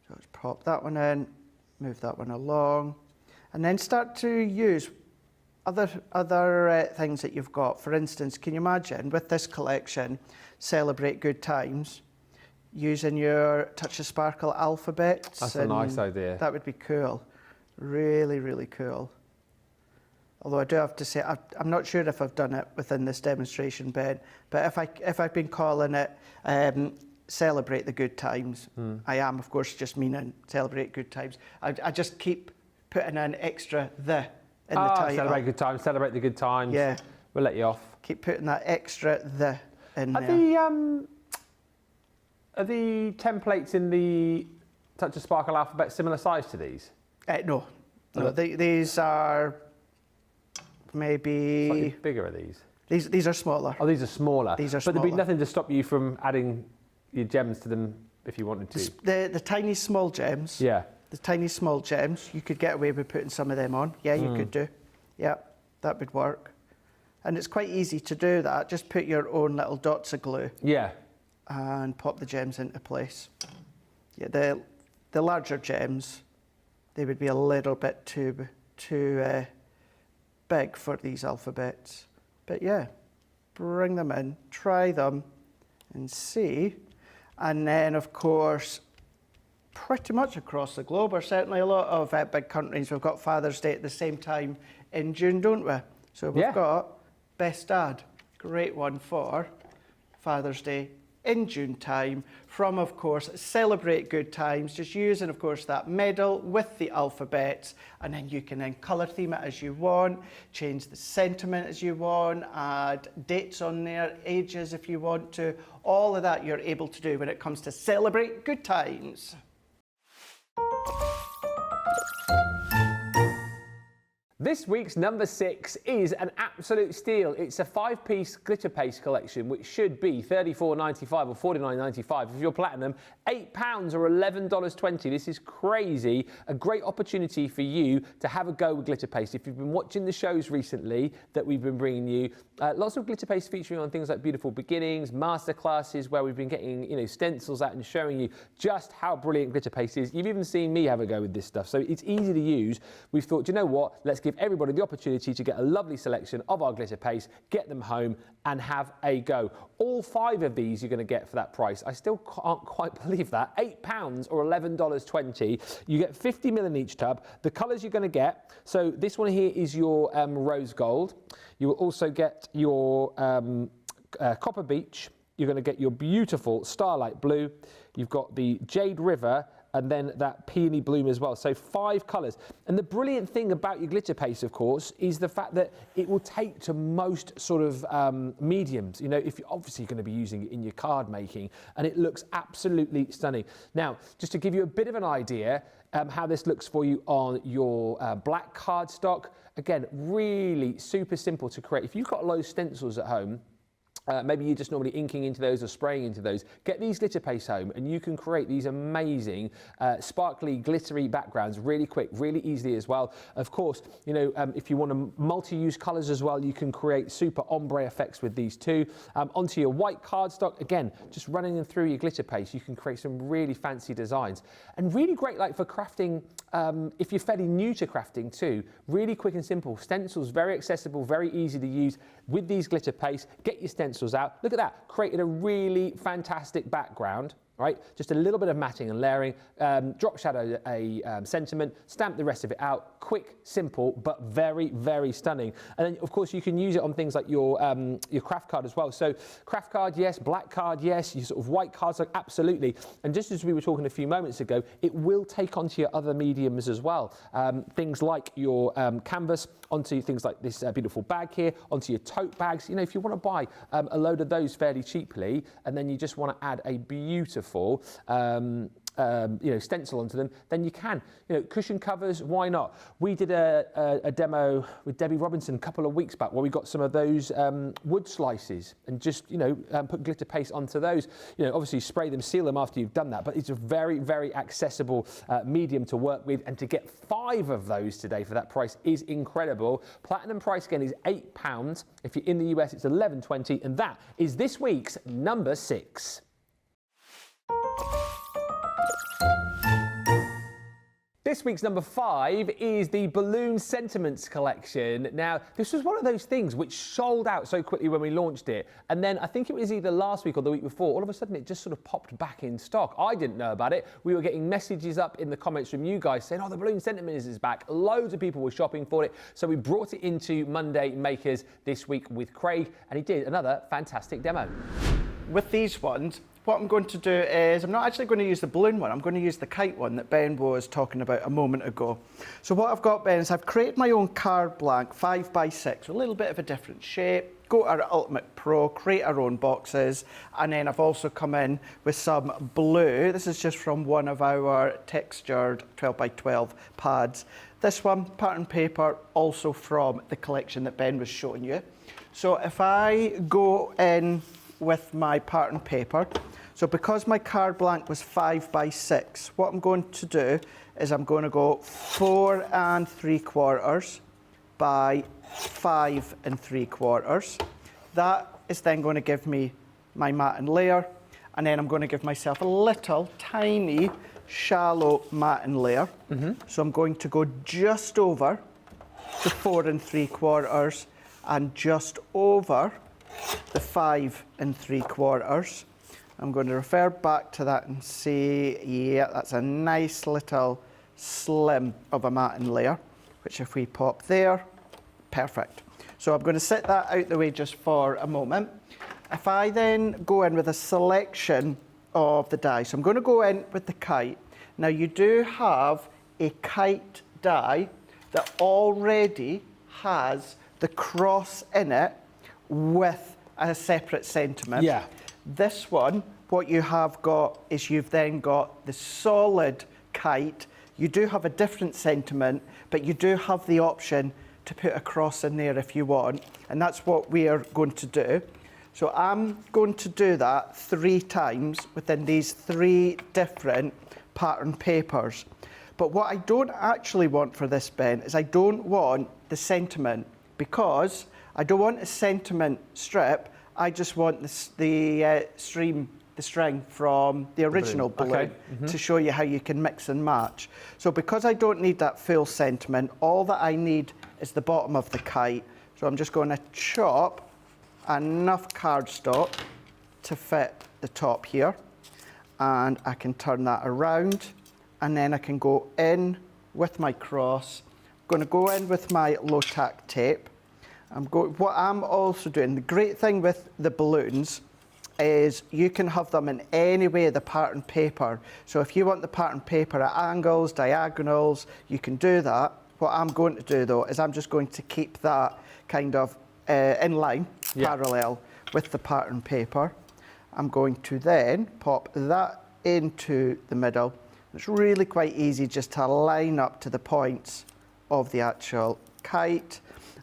So let's pop that one in, move that one along, and then start to use other things that you've got. For instance, can you imagine with this collection, Celebrate Good Times, using your Touch of Sparkle alphabets? That's a nice idea. That would be cool. Really, really cool. Although I do have to say, I'm not sure if I've done it within this demonstration, Ben, but if I've been calling it Celebrate the Good Times, I am, of course, just meaning Celebrate Good Times. I just keep putting an extra the in the title. Celebrate good times, celebrate the good times. Yeah. We'll let you off. Keep putting that extra the in Are there. The templates in the Touch of Sparkle alphabet similar size to these? No. These are maybe... Slightly bigger are these? These are smaller. Oh, these are smaller. These are But there'd be smaller. nothing to stop you from adding your gems to them if you wanted to. The tiny small gems. Yeah. The tiny small gems, you could get away with putting some of them on. Yeah, you could do. Yeah, that would work. And it's quite easy to do that. Just put your own little dots of glue Yeah. and pop the gems into place. Yeah, the larger gems, they would be a little bit too big for these alphabets. But yeah, bring them in, try them and see. And then, of course, pretty much across the globe, or certainly a lot of big countries, we've got Father's Day at the same time in June, don't we? So we've got Best Dad, great one for Father's Day in June time, from, of course, Celebrate Good Times, just using, of course, that medal with the alphabets, and then you can then colour theme it as you want, change the sentiment as you want, add dates on there, ages if you want to. All of that you're able to do when it comes to Celebrate Good Times. This week's number 6 is an absolute steal. It's a 5-piece glitter paste collection, which should be $34.95 or $49.95 if you're platinum. £8 or $11.20. This is crazy. A great opportunity for you to have a go with glitter paste. If you've been watching the shows recently that we've been bringing you, lots of glitter paste featuring on things like Beautiful Beginnings, masterclasses where we've been getting stencils out and showing you just how brilliant glitter paste is. You've even seen me have a go with this stuff, so it's easy to use. We've thought, do you know what? Let's give everybody the opportunity to get a lovely selection of our glitter paste, get them home and have a go. All 5 of these you're going to get for that price. I still can't quite believe that. £8 or $11.20. You get 50 ml in each tub. The colours you're going to get, so this one here is your rose gold. You will also get your copper beech. You're going to get your beautiful starlight blue. You've got the jade river, and then that peony bloom as well. So 5 colours. And the brilliant thing about your glitter paste, of course, is the fact that it will take to most sort of mediums. If you're obviously going to be using it in your card making, and it looks absolutely stunning. Now, just to give you a bit of an idea how this looks for you on your black cardstock, again, really super simple to create. If you've got low stencils at home, maybe you're just normally inking into those or spraying into those, get these glitter paste home and you can create these amazing sparkly glittery backgrounds really quick, really easily as well. Of course, if you want to multi-use colours as well, you can create super ombre effects with these too. Onto your white cardstock, again, just running them through your glitter paste, you can create some really fancy designs. And really great for crafting, if you're fairly new to crafting too, really quick and simple. Stencils, very accessible, very easy to use with these glitter paste. Get your stencils out. Look at that, created a really fantastic background, right? Just a little bit of matting and layering, drop shadow a sentiment, stamp the rest of it out. Quick, simple, but very, very stunning. And then, of course, you can use it on things like your craft card as well. So craft card, yes. Black card, yes. Your sort of white cards, like absolutely. And just as we were talking a few moments ago, it will take onto your other mediums as well. Things like your canvas, onto things like this beautiful bag here, onto your tote bags. If you want to buy a load of those fairly cheaply, and then you just want to add a beautiful stencil onto them, then you can. Cushion covers, why not? We did a demo with Debbie Robinson a couple of weeks back where we got some of those wood slices and just put glitter paste onto those. Obviously spray them, seal them after you've done that, but it's a very, very accessible medium to work with, and to get 5 of those today for that price is incredible. Platinum price again is £8. If you're in the US, it's $11.20, and that is this week's number 6. This week's number 5 is the Balloon Sentiments collection. Now, this was one of those things which sold out so quickly when we launched it, and then I think it was either last week or the week before, all of a sudden it just sort of popped back in stock. I didn't know about it. We were getting messages up in the comments from you guys saying, oh, the Balloon Sentiments is back. Loads of people were shopping for it, so we brought it into Monday Makers this week with Craig, and he did another fantastic demo. With these ones, what I'm going to do is, I'm not actually going to use the balloon one, I'm going to use the kite one that Ben was talking about a moment ago. So what I've got, Ben, is I've created my own card blank, 5x6, a little bit of a different shape. Go to our Ultimate Pro, create our own boxes, and then I've also come in with some blue. This is just from one of our textured 12x12 pads. This one, pattern paper, also from the collection that Ben was showing you. So if I go in with my pattern paper, so because my card blank was 5x6, what I'm going to do is I'm going to go 4 3/4 by 5 3/4. That is then going to give me my matting layer, and then I'm going to give myself a little tiny shallow matting layer. So I'm going to go just over the 4 3/4 and just over the 5 3/4. I'm going to refer back to that and see, yeah, that's a nice little slim of a matting layer, which if we pop there, perfect. So I'm going to set that out the way just for a moment. If I then go in with a selection of the die, so I'm going to go in with the kite. Now you do have a kite die that already has the cross in it with a separate sentiment. Yeah. This one, what you have got is you've then got the solid kite. You do have a different sentiment, but you do have the option to put a cross in there if you want, and that's what we are going to do. So I'm going to do that 3 times within these 3 different pattern papers. But what I don't actually want for this, Ben, is I don't want the sentiment, because I don't want a sentiment strip. I just want the string from the original balloon to show you how you can mix and match. So because I don't need that full sentiment, all that I need is the bottom of the kite. So I'm just going to chop enough cardstock to fit the top here, and I can turn that around, and then I can go in with my cross. I'm going to go in with my low tack tape. What I'm also doing, the great thing with the balloons is you can have them in any way, the pattern paper. So if you want the pattern paper at angles, diagonals, you can do that. What I'm going to do though is I'm just going to keep that kind of in line, parallel with the pattern paper. I'm going to then pop that into the middle. It's really quite easy just to line up to the points of the actual kite.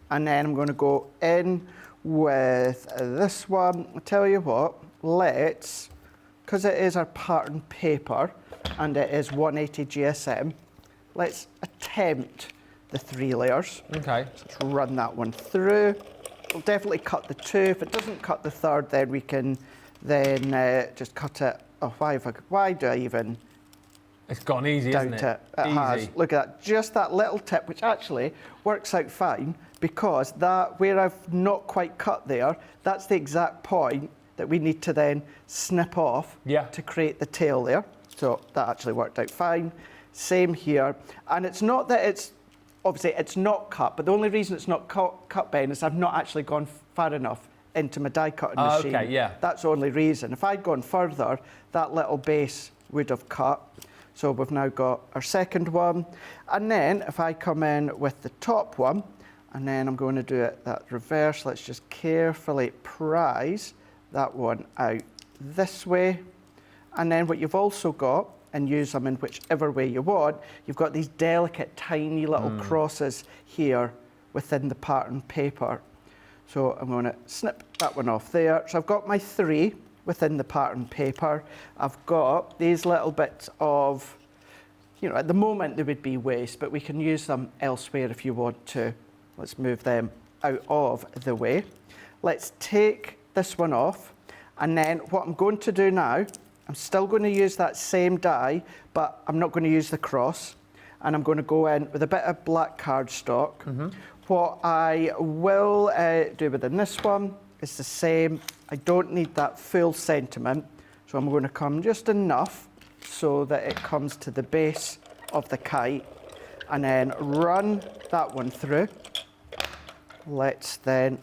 And then I'm going to go in with this one. I'll tell you what, because it is our pattern paper and it is 180 GSM, let's attempt the 3 layers. Okay. Let's run that one through. We'll definitely cut the 2. If it doesn't cut the 3rd, then we can just cut it. Oh, why do I even... It's gone easy, isn't it? It easy. has. Look at that. Just that little tip, which actually works out fine, because that where I've not quite cut there, that's the exact point that we need to then snip off to create the tail there. So that actually worked out fine. Same here. And it's not that it's, obviously it's not cut, but the only reason it's not cut, Ben, is I've not actually gone far enough into my die cutting machine. Okay, yeah. That's the only reason. If I'd gone further, that little base would have cut. So we've now got our second one. And then if I come in with the top one, and then I'm going to do it that reverse, let's just carefully prise that one out this way. And then what you've also got, and use them in whichever way you want, you've got these delicate tiny little crosses here within the pattern paper. So I'm going to snip that one off there. So I've got my 3 within the pattern paper. I've got these little bits of, at the moment they would be waste, but we can use them elsewhere if you want to. Let's move them out of the way. Let's take this one off, and then what I'm going to do now, I'm still going to use that same die, but I'm not going to use the cross, and I'm going to go in with a bit of black cardstock. What I will do within this one is the same. I don't need that full sentiment, so I'm going to come just enough so that it comes to the base of the kite, and then run that one through. Let's then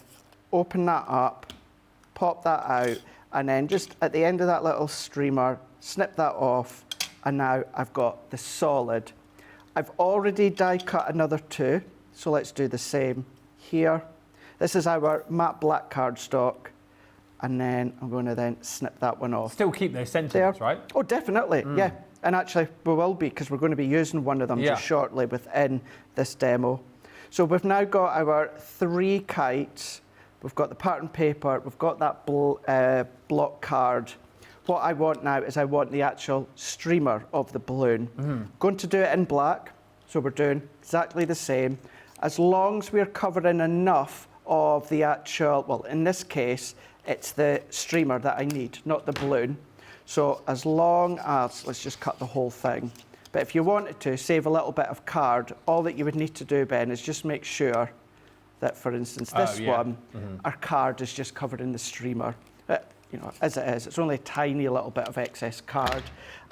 open that up, pop that out, and then just at the end of that little streamer, snip that off, and now I've got the solid. I've already die cut another 2, so let's do the same here. This is our matte black cardstock, and then I'm going to then snip that one off. Still keep those sentiments, right? Oh, definitely, yeah. And actually, we will be, because we're going to be using one of them just shortly within this demo. So we've now got our 3 kites. We've got the pattern paper. We've got that block card. What I want now is I want the actual streamer of the balloon. Going to do it in black, so we're doing exactly the same. As long as we're covering enough of the actual, well, in this case, it's the streamer that I need, not the balloon. So as long as, let's just cut the whole thing. But if you wanted to save a little bit of card, all that you would need to do, Ben, is just make sure that, for instance, this one, our card is just covered in the streamer. As it is, it's only a tiny little bit of excess card.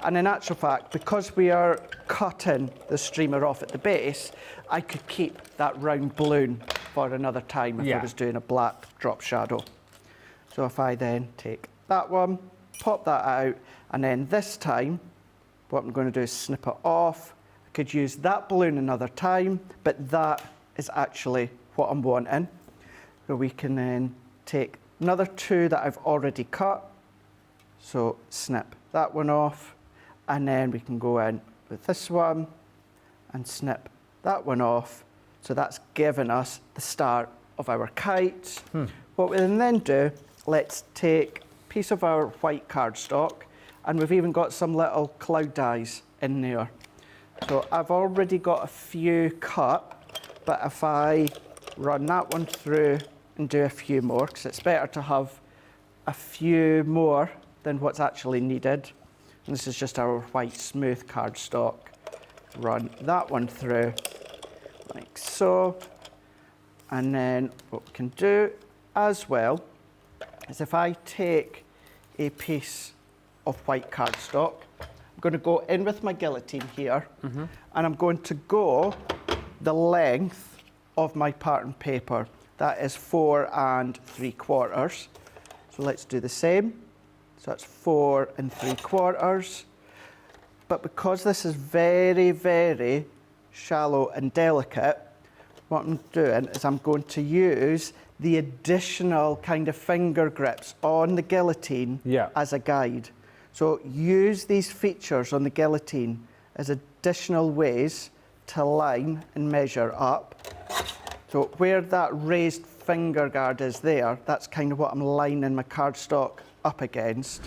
And in actual fact, because we are cutting the streamer off at the base, I could keep that round balloon for another time if I was doing a black drop shadow. So if I then take that one, pop that out, and then this time, what I'm going to do is snip it off. I could use that balloon another time, but that is actually what I'm wanting. So we can then take another 2 that I've already cut. So snip that one off, and then we can go in with this one and snip that one off. So that's given us the start of our kite. What we then do, let's take a piece of our white cardstock, and we've even got some little cloud dies in there. So I've already got a few cut, but if I run that one through and do a few more, because it's better to have a few more than what's actually needed. And this is just our white smooth cardstock. Run that one through like so. And then what we can do as well is if I take a piece of white cardstock, I'm going to go in with my guillotine here, and I'm going to go the length of my pattern paper. That is 4 3/4. So let's do the same. So that's 4 3/4. But because this is very, very shallow and delicate, what I'm doing is I'm going to use the additional kind of finger grips on the guillotine as a guide. So use these features on the guillotine as additional ways to line and measure up. So where that raised finger guard is there, that's kind of what I'm lining my cardstock up against.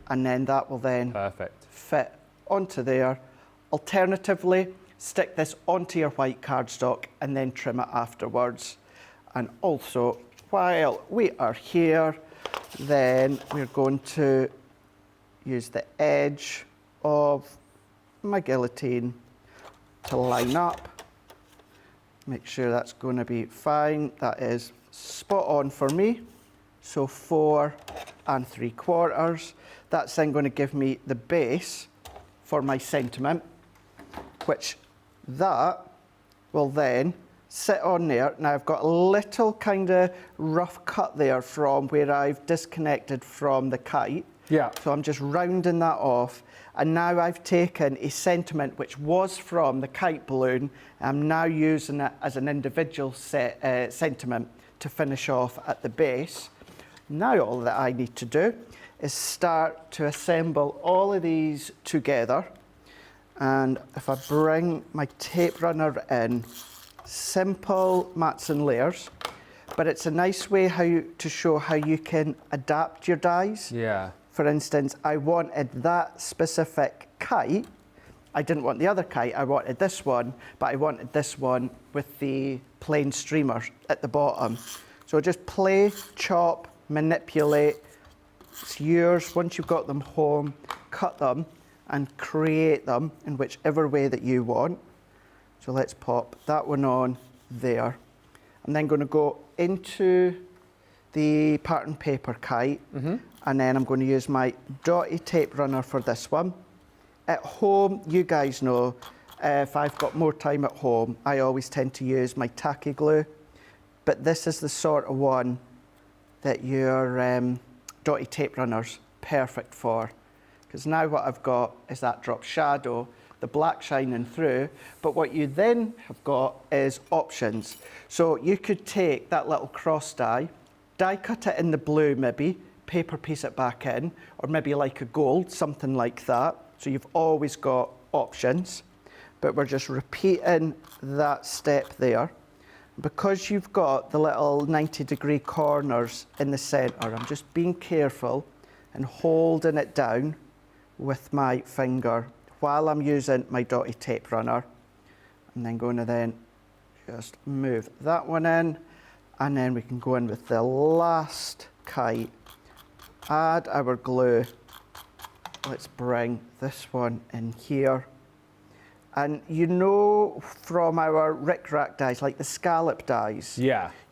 And then that will then fit onto there. Alternatively, stick this onto your white cardstock and then trim it afterwards. And also, while we are here, then we're going to use the edge of my guillotine to line up. Make sure that's going to be fine. That is spot on for me. So 4 3/4. That's then going to give me the base for my sentiment, which that will then sit on there. Now I've got a little kind of rough cut there from where I've disconnected from the kite. So I'm just rounding that off. And now I've taken a sentiment which was from the kite balloon. I'm now using it as an individual sentiment to finish off at the base. Now all that I need to do is start to assemble all of these together. And if I bring my tape runner in, simple mats and layers, but it's a nice way to show how you can adapt your dies. For instance, I wanted that specific kite. I didn't want the other kite, I wanted this one, but I wanted this one with the plain streamer at the bottom. So just play, chop, manipulate. It's yours. Once you've got them home, cut them and create them in whichever way that you want. So let's pop that one on there. I'm then going to go into the pattern paper kite, and then I'm going to use my dotty tape runner for this one. At home, you guys know, if I've got more time at home, I always tend to use my tacky glue, but this is the sort of one that your dotty tape runner's perfect for. Because now what I've got is that drop shadow, the black shining through, but what you then have got is options. So you could take that little cross die cut it in the blue maybe, paper piece it back in, or maybe like a gold, something like that. So you've always got options, but we're just repeating that step there. Because you've got the little 90-degree corners in the center, I'm just being careful and holding it down with my finger while I'm using my dotty tape runner. And then going to then just move that one in, and then we can go in with the last kite, add our glue. Let's bring this one in here. And you know from our rickrack dies, like the scallop dies,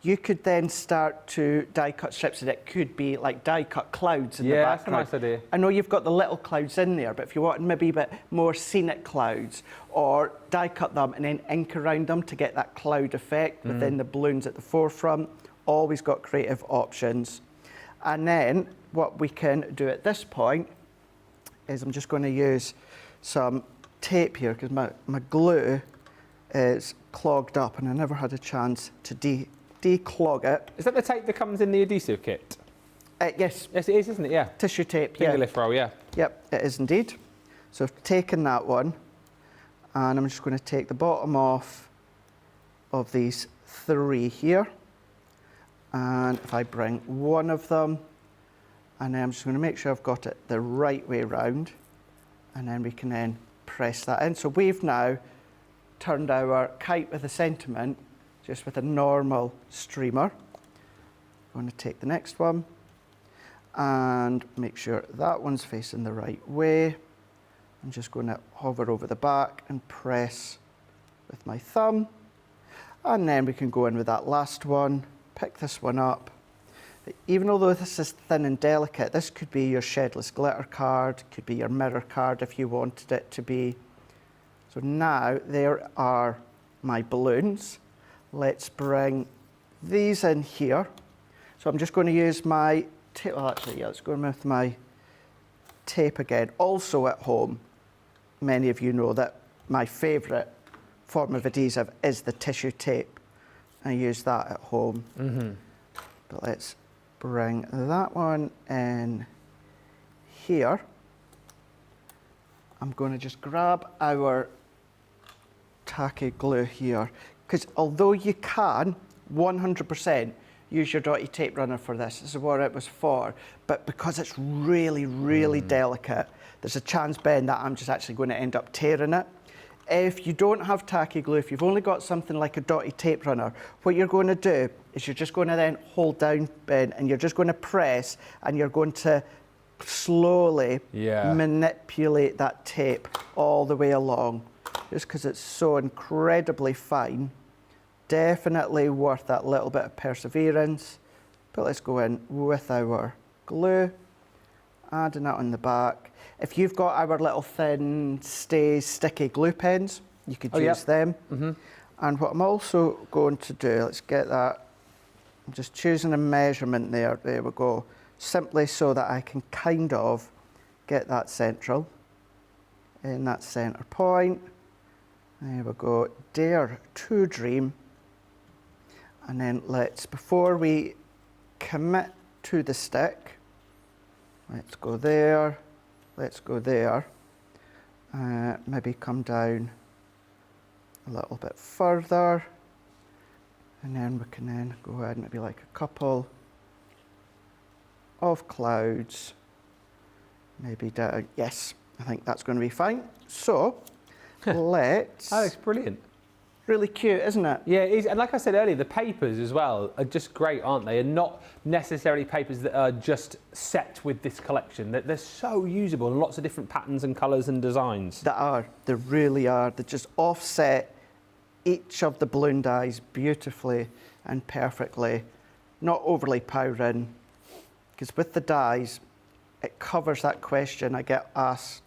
you could then start to die cut strips, and it could be like die cut clouds in the background. That's a nice idea. I know you've got the little clouds in there, but if you want maybe a bit more scenic clouds, or die cut them and then ink around them to get that cloud effect within the balloons at the forefront, always got creative options. And then what we can do at this point is I'm just going to use some tape here because my glue is clogged up and I never had a chance to declog it. Is that the tape that comes in the adhesive kit? Yes. Yes, it is, isn't it? Yeah. Tissue tape, Finger lift roll, yeah. Yep, it is indeed. So I've taken that one, and I'm just going to take the bottom off of these 3 here. And if I bring one of them, and then I'm just going to make sure I've got it the right way round, and then we can then press that in. So we've now turned our kite with a sentiment just with a normal streamer. I'm going to take the next one and make sure that one's facing the right way. I'm just going to hover over the back and press with my thumb. And then we can go in with that last one, pick this one up. Even although this is thin and delicate, this could be your shedless glitter card, could be your mirror card if you wanted it to be. So now there are my balloons. Let's bring these in here. So I'm just going to use my tape. Well, actually, yeah, let's go with my tape again. Also at home, many of you know that my favourite form of adhesive is the tissue tape. I use that at home. But let's bring that one in here. I'm going to just grab our tacky glue here, because although you can 100% use your dotty tape runner for this is what it was for, but because it's really, really delicate, there's a chance, Ben, that I'm just actually going to end up tearing it. If you don't have tacky glue, if you've only got something like a dotty tape runner, what you're going to do is you're just going to then hold down, Ben, and you're just going to press, and you're going to slowly manipulate that tape all the way along, just because it's so incredibly fine. Definitely worth that little bit of perseverance. But let's go in with our glue, adding that on the back. If you've got our little thin, sticky glue pens, you could use them. And what I'm also going to do, let's get that, I'm just choosing a measurement there, there we go, simply so that I can kind of get that central in that centre point. There we go, dare to dream. And then let's, before we commit to the stick, let's go there, let's go there, maybe come down a little bit further, and then we can then go ahead and maybe like a couple of clouds, maybe down. Yes, I think that's going to be fine. So let's... That looks brilliant. Really cute, isn't it? Yeah, it is. And like I said earlier, the papers as well are just great, aren't they? And not necessarily papers that are just set with this collection. They're so usable in lots of different patterns and colours and designs. They really are. They just offset each of the balloon dies beautifully and perfectly, not overly powering. Because with the dies, it covers that question I get asked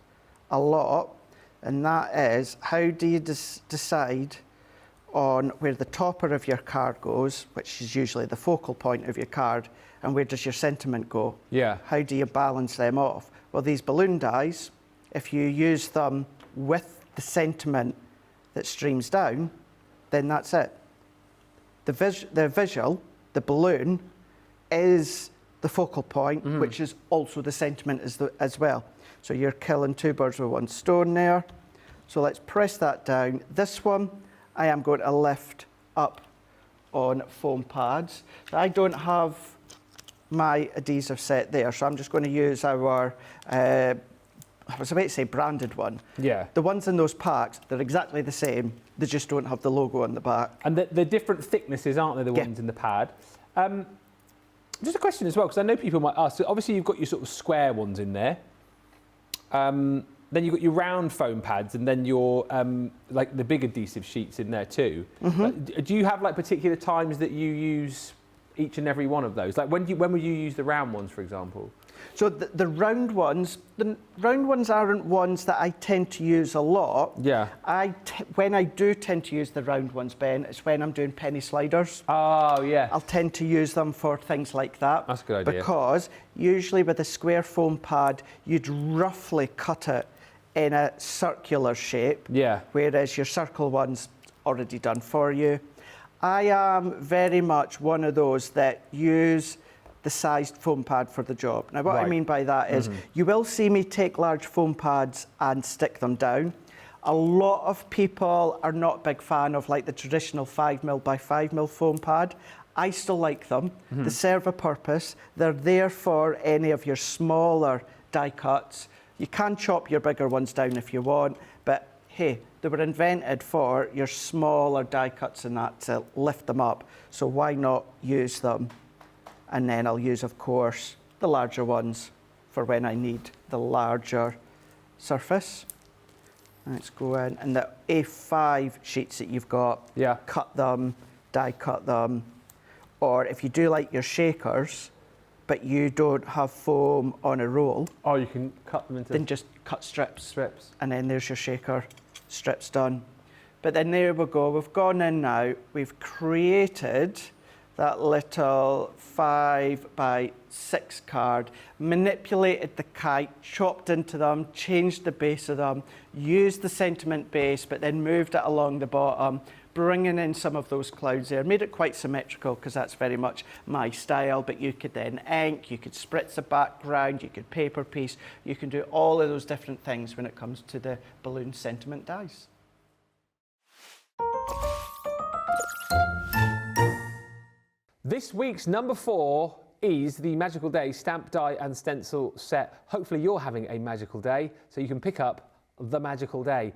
a lot, and that is, how do you decide on where the topper of your card goes, which is usually the focal point of your card, and where does your sentiment go? Yeah. How do you balance them off? Well, these balloon dies, if you use them with the sentiment that streams down, then that's it. The visual, the balloon, is the focal point, which is also the sentiment as well. So you're killing two birds with one stone there. So let's press that down. This one, I am going to lift up on foam pads. I don't have my adhesive set there, so I'm just going to use our, I was about to say branded one. Yeah. The ones in those packs, they're exactly the same, they just don't have the logo on the back. And the different thicknesses, aren't they, the ones in the pad? Just a question as well, because I know people might ask, so obviously you've got your sort of square ones in there. Then you've got your round foam pads, and then your like the big adhesive sheets in there too. Do you have like particular times that you use each and every one of those? Like when would you use the round ones, for example? So the round ones aren't ones that I tend to use a lot. Yeah. When I do tend to use the round ones, Ben, it's when I'm doing penny sliders. Oh, yeah. I'll tend to use them for things like that. That's a good idea. Because usually with a square foam pad, you'd roughly cut it in a circular shape. Yeah. Whereas your circle one's already done for you. I am very much one of those that use the sized foam pad for the job. Now, what I mean by that is you will see me take large foam pads and stick them down. A lot of people are not a big fan of like the traditional 5mm by 5mm foam pad. I still like them. They serve a purpose. They're there for any of your smaller die cuts. You can chop your bigger ones down if you want, but hey, they were invented for your smaller die cuts and that to lift them up. So why not use them? And then I'll use, of course, the larger ones for when I need the larger surface. Let's go in, and the A5 sheets that you've got, cut them, die cut them, or if you do like your shakers, but you don't have foam on a roll. Oh, you can cut them into... Then just cut strips. Strips. And then there's your shaker, strips done. But then there we go, we've gone in now, we've created that little 5 by 6 card, manipulated the kite, chopped into them, changed the base of them, used the sentiment base, but then moved it along the bottom, bringing in some of those clouds there. Made it quite symmetrical because that's very much my style, but you could then ink, you could spritz the background, you could paper piece, you can do all of those different things when it comes to the balloon sentiment dies. This week's number 4 is the Magical Day Stamp, Die and Stencil set. Hopefully you're having a magical day so you can pick up the Magical Day.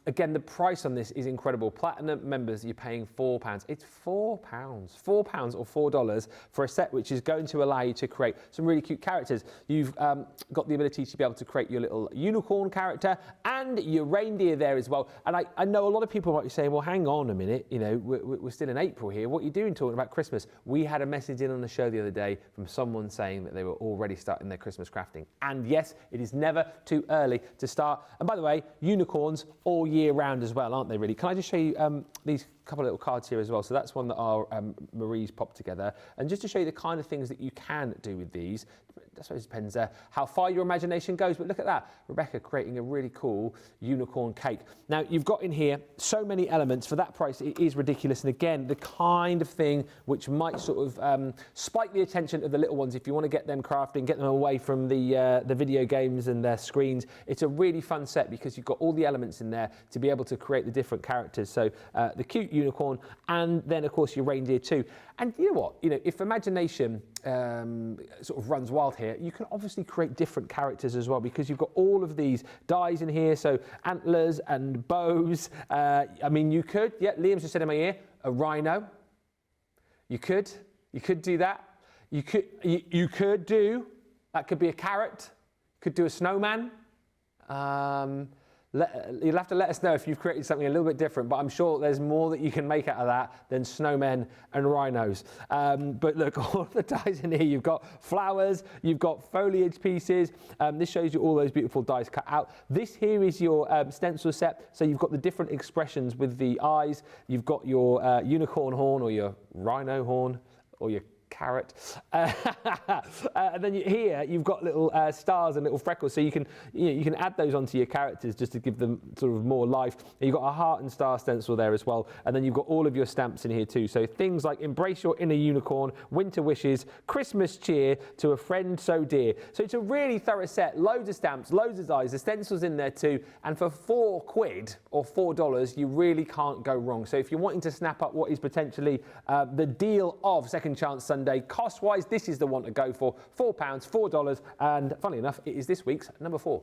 Again, the price on this is incredible. Platinum members, you're paying £4. It's £4. £4 or $4 for a set which is going to allow you to create some really cute characters. You've got the ability to be able to create your little unicorn character and your reindeer there as well. And I know a lot of people might be saying, well, hang on a minute, you know, we're still in April here. What are you doing talking about Christmas? We had a message in on the show the other day from someone saying that they were already starting their Christmas crafting. And yes, it is never too early to start. And by the way, unicorns all year round as well, aren't they really? Can I just show you these couple of little cards here as well? So that's one that our Marie's popped together. And just to show you the kind of things that you can do with these, I suppose it depends how far your imagination goes, but look at that. Rebecca creating a really cool unicorn cake. Now, you've got in here so many elements. For that price, it is ridiculous. And again, the kind of thing which might sort of spike the attention of the little ones if you want to get them crafting, get them away from the video games and their screens. It's a really fun set because you've got all the elements in there to be able to create the different characters. So the cute unicorn and then, of course, your reindeer too. And you know what? You know, if imagination sort of runs wild here, you can obviously create different characters as well because you've got all of these dies in here, so antlers and bows. I mean, you could, Liam's just said in my ear, a rhino. You could do that. You could do, that could be a carrot, could do a snowman. You'll have to let us know if you've created something a little bit different, but I'm sure there's more that you can make out of that than snowmen and rhinos. But look, all the dies in here, you've got flowers, you've got foliage pieces. This shows you all those beautiful dies cut out. This here is your stencil set. So you've got the different expressions with the eyes. You've got your unicorn horn or your rhino horn or your carrot. And then here you've got little stars and little freckles, so you can add those onto your characters just to give them sort of more life. And you've got a heart and star stencil there as well, and then you've got all of your stamps in here too. So things like embrace your inner unicorn, winter wishes, Christmas cheer, to a friend so dear. So it's a really thorough set, loads of stamps, loads of dies, the stencils in there too, and for £4 or $4 you really can't go wrong. So if you're wanting to snap up what is potentially the deal of Second Chance Sunday, cost-wise, this is the one to go for. £4, $4, and funnily enough, it is this week's number 4.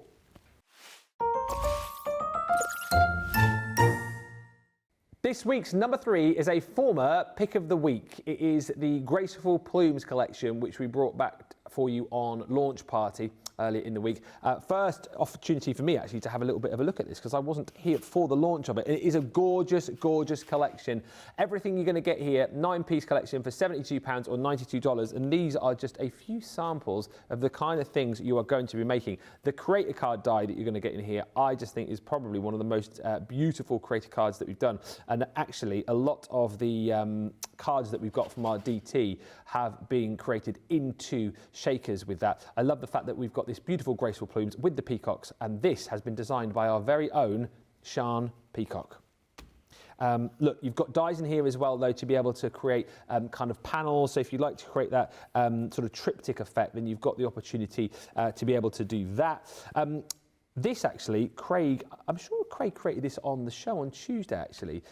This week's number 3 is a former pick of the week. It is the Graceful Plumes collection, which we brought back for you on launch party earlier in the week. First opportunity for me actually to have a little bit of a look at this because I wasn't here for the launch of it. It is a gorgeous, gorgeous collection. Everything you're going to get here, 9-piece collection for £72 or $92, and these are just a few samples of the kind of things you are going to be making. The creator card die that you're going to get in here, I just think is probably one of the most beautiful creator cards that we've done, and actually a lot of the cards that we've got from our DT have been created into shakers with that. I love the fact that we've got this beautiful Graceful Plumes with the peacocks, and this has been designed by our very own Sian Peacock. Look, you've got dies in here as well, though, to be able to create kind of panels. So if you'd like to create that sort of triptych effect, then you've got the opportunity to be able to do that. This actually, Craig, I'm sure Craig created this on the show on Tuesday actually,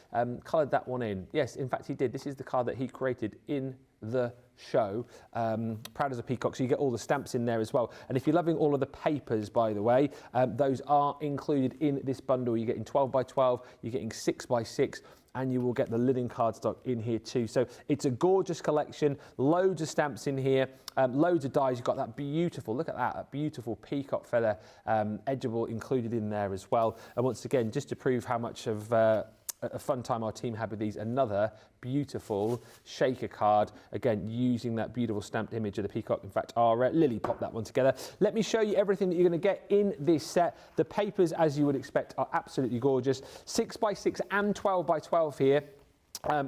coloured that one in. Yes, in fact he did. This is the card that he created in the show, Proud as a Peacock, so you get all the stamps in there as well. And if you're loving all of the papers, by the way, those are included in this bundle. You're getting 12 by 12, you're getting 6 by 6, and you will get the linen cardstock in here too. So it's a gorgeous collection, loads of stamps in here, loads of dies. You've got that beautiful, look at that beautiful peacock feather edgeable included in there as well. And once again, just to prove how much of a fun time our team had with these, another beautiful shaker card, again using that beautiful stamped image of the peacock. In fact, our Lily popped that one together. Let me show you everything that you're going to get in this set. The papers, as you would expect, are absolutely gorgeous. 6 by 6 and 12 by 12 here.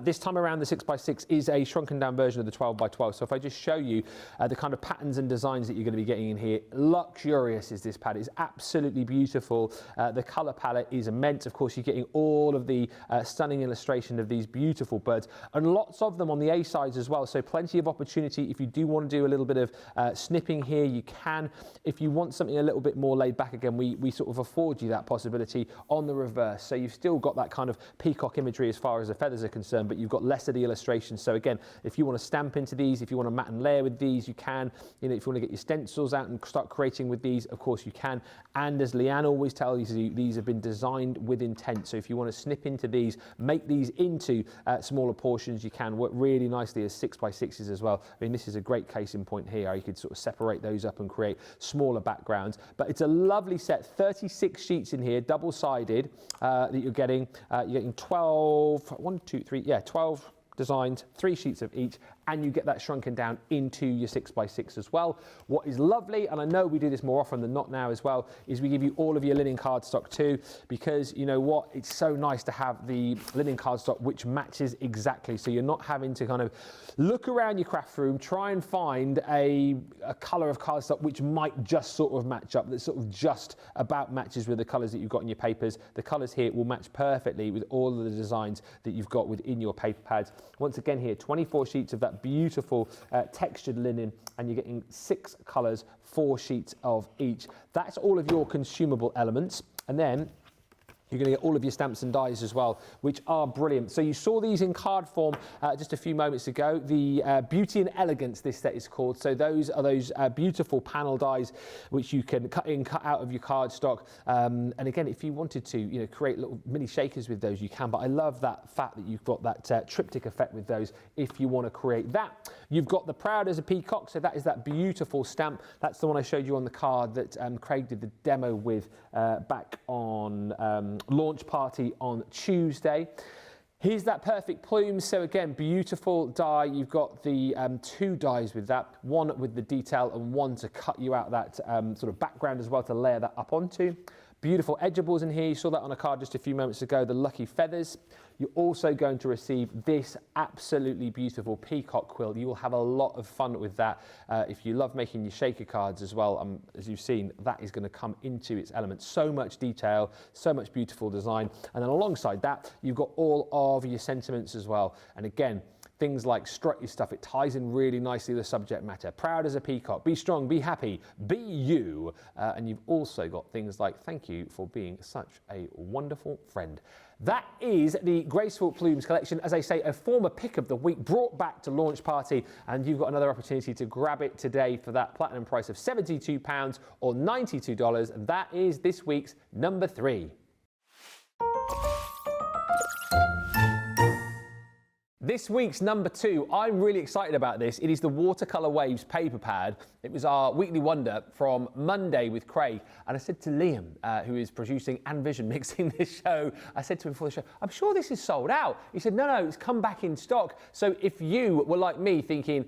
This time around, the 6 by 6 is a shrunken down version of the 12 by 12. So if I just show you the kind of patterns and designs that you're going to be getting in here, luxurious is this pad. It's absolutely beautiful. The colour palette is immense. Of course, you're getting all of the stunning illustration of these beautiful birds, and lots of them on the A sides as well. So plenty of opportunity. If you do want to do a little bit of snipping here, you can. If you want something a little bit more laid back, again, we sort of afford you that possibility on the reverse. So you've still got that kind of peacock imagery as far as the feathers are concerned, but you've got less of the illustrations. So again, if you want to stamp into these, if you want to mat and layer with these, you can. You know, if you want to get your stencils out and start creating with these, of course you can. And as Leanne always tells you, these have been designed with intent. So if you want to snip into these, make these into smaller portions, you can. Work really nicely as 6 by 6s as well. I mean, this is a great case in point here. You could sort of separate those up and create smaller backgrounds. But it's a lovely set, 36 sheets in here, double-sided, that you're getting. You're getting 12, 1, 2, 3, 12 designs, 3 sheets of each, and you get that shrunken down into your 6 by 6 as well. What is lovely, and I know we do this more often than not now as well, is we give you all of your linen cardstock too, because you know what, it's so nice to have the linen cardstock which matches exactly, so you're not having to kind of look around your craft room, try and find a colour of cardstock which might just sort of match up, that sort of just about matches with the colours that you've got in your papers. The colours here will match perfectly with all of the designs that you've got within your paper pads. Once again here, 24 sheets of that beautiful textured linen, and you're getting 6 colours, 4 sheets of each. That's all of your consumable elements, and then you're going to get all of your stamps and dies as well, which are brilliant. So you saw these in card form just a few moments ago. The Beauty and Elegance, this set is called. So those are those beautiful panel dies which you can cut in, cut out of your cardstock. And again, if you wanted to, you know, create little mini shakers with those, you can. But I love that fact that you've got that triptych effect with those if you want to create that. You've got the Proud as a Peacock. So that is that beautiful stamp. That's the one I showed you on the card that Craig did the demo with back on launch party on Tuesday. Here's that perfect plume. So again, beautiful die. You've got the 2 dies with that, one with the detail and one to cut you out that sort of background as well to layer that up onto. Beautiful edgeables in here. You saw that on a card just a few moments ago, the lucky feathers. You're also going to receive this absolutely beautiful peacock quill. You will have a lot of fun with that. If you love making your shaker cards as well, as you've seen, that is going to come into its element. So much detail, so much beautiful design. And then alongside that, you've got all of your sentiments as well. And again, things like strut your stuff, it ties in really nicely with the subject matter. Proud as a peacock, be strong, be happy, be you. And you've also got things like thank you for being such a wonderful friend. That is the Graceful Plumes collection. As I say, a former pick of the week brought back to launch party, and you've got another opportunity to grab it today for that platinum price of £72 or $92, and that is this week's number 3. This week's number 2, I'm really excited about this. It is the Watercolour Waves paper pad. It was our weekly wonder from Monday with Craig. And I said to Liam, who is producing and vision mixing this show, I said to him before the show, I'm sure this is sold out. He said, no, it's come back in stock. So if you were like me thinking,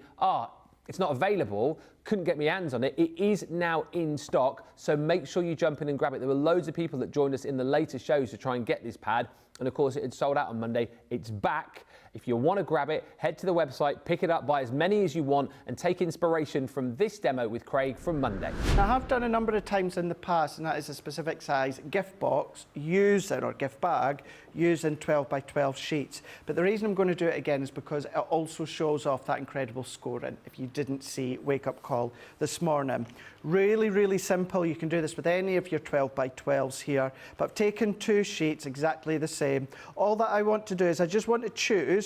it's not available, couldn't get my hands on it, it is now in stock, so make sure you jump in and grab it. There were loads of people that joined us in the later shows to try and get this pad, And of course, it had sold out on Monday. It's back. If you want to grab it, head to the website, pick it up, buy as many as you want, and take inspiration from this demo with Craig from Monday. Now, I have done a number of times in the past, and that is a specific size gift box using, or gift bag, using 12 by 12 sheets. But the reason I'm going to do it again is because it also shows off that incredible scoring, if you didn't see Wake Up Call this morning. Really, really simple. You can do this with any of your 12 by 12s here. But I've taken 2 sheets, exactly the same. All that I want to do is I just want to choose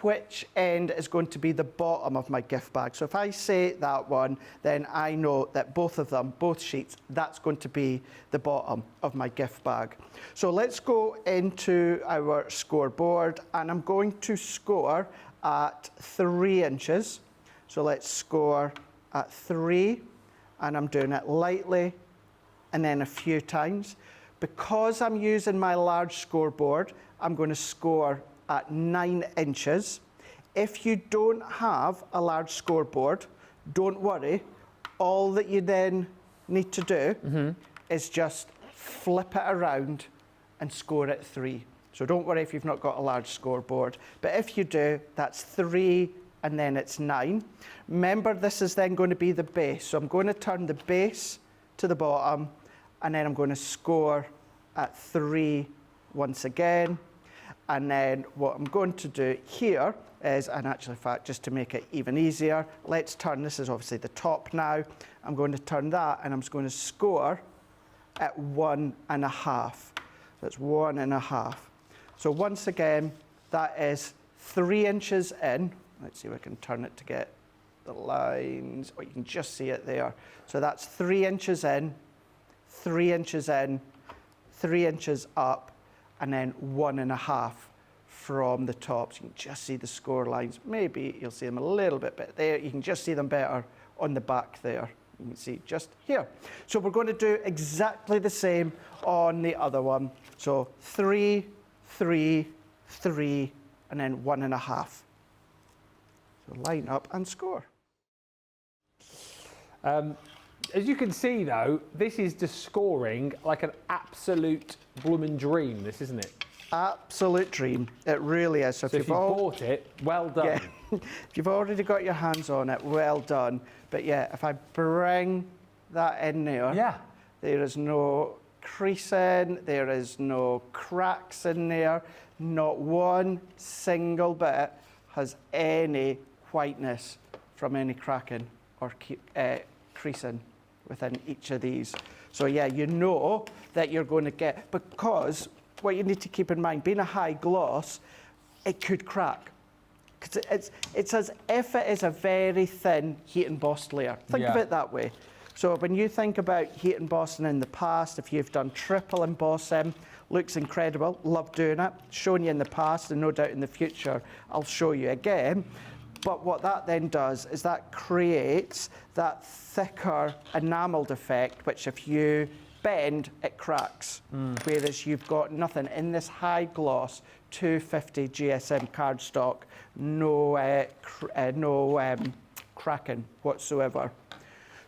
which end is going to be the bottom of my gift bag. So if I say that one, then I know that both of them, both sheets, that's going to be the bottom of my gift bag. So let's go into our scoreboard, and I'm going to score at 3 inches. So let's score at 3, and I'm doing it lightly and then a few times. Because I'm using my large scoreboard, I'm going to score at 9 inches. If you don't have a large scoreboard, don't worry. All that you then need to do is just flip it around and score at 3. So don't worry if you've not got a large scoreboard. But if you do, that's 3 and then it's 9. Remember, this is then going to be the base. So I'm going to turn the base to the bottom, and then I'm going to score at 3 once again. And then what I'm going to do here is, and actually, in fact, just to make it even easier, let's turn, this is obviously the top now. I'm going to turn that, and I'm just going to score at 1.5. That's 1.5. So once again, that is 3 inches in. Let's see if I can turn it to get the lines. Oh, you can just see it there. So that's 3 inches in, 3 inches in, 3 inches up, and then 1.5 from the top. So you can just see the score lines. Maybe you'll see them a little bit, but there you can just see them better on the back there. You can see just here. So we're going to do exactly the same on the other one. So 3, 3, 3, and then 1.5. So line up and score. As you can see, though, this is just scoring like an absolute blooming dream, this, isn't it? Absolute dream. It really is. So if you've bought it, well done. Yeah. If you've already got your hands on it, well done. But yeah, if I bring that in there, there is no creasing, there is no cracks in there, not one single bit has any whiteness from any cracking or creasing within each of these. So yeah, you know that you're going to get, because what you need to keep in mind, being a high gloss, it could crack. Because it's as if it is a very thin heat embossed layer. Think of it that way. So when you think about heat embossing in the past, if you've done triple embossing, looks incredible, love doing it, shown you in the past, and no doubt in the future I'll show you again. But what that then does is that creates that thicker enameled effect, which if you bend, it cracks. Whereas you've got nothing in this high gloss 250 GSM cardstock, no cracking whatsoever.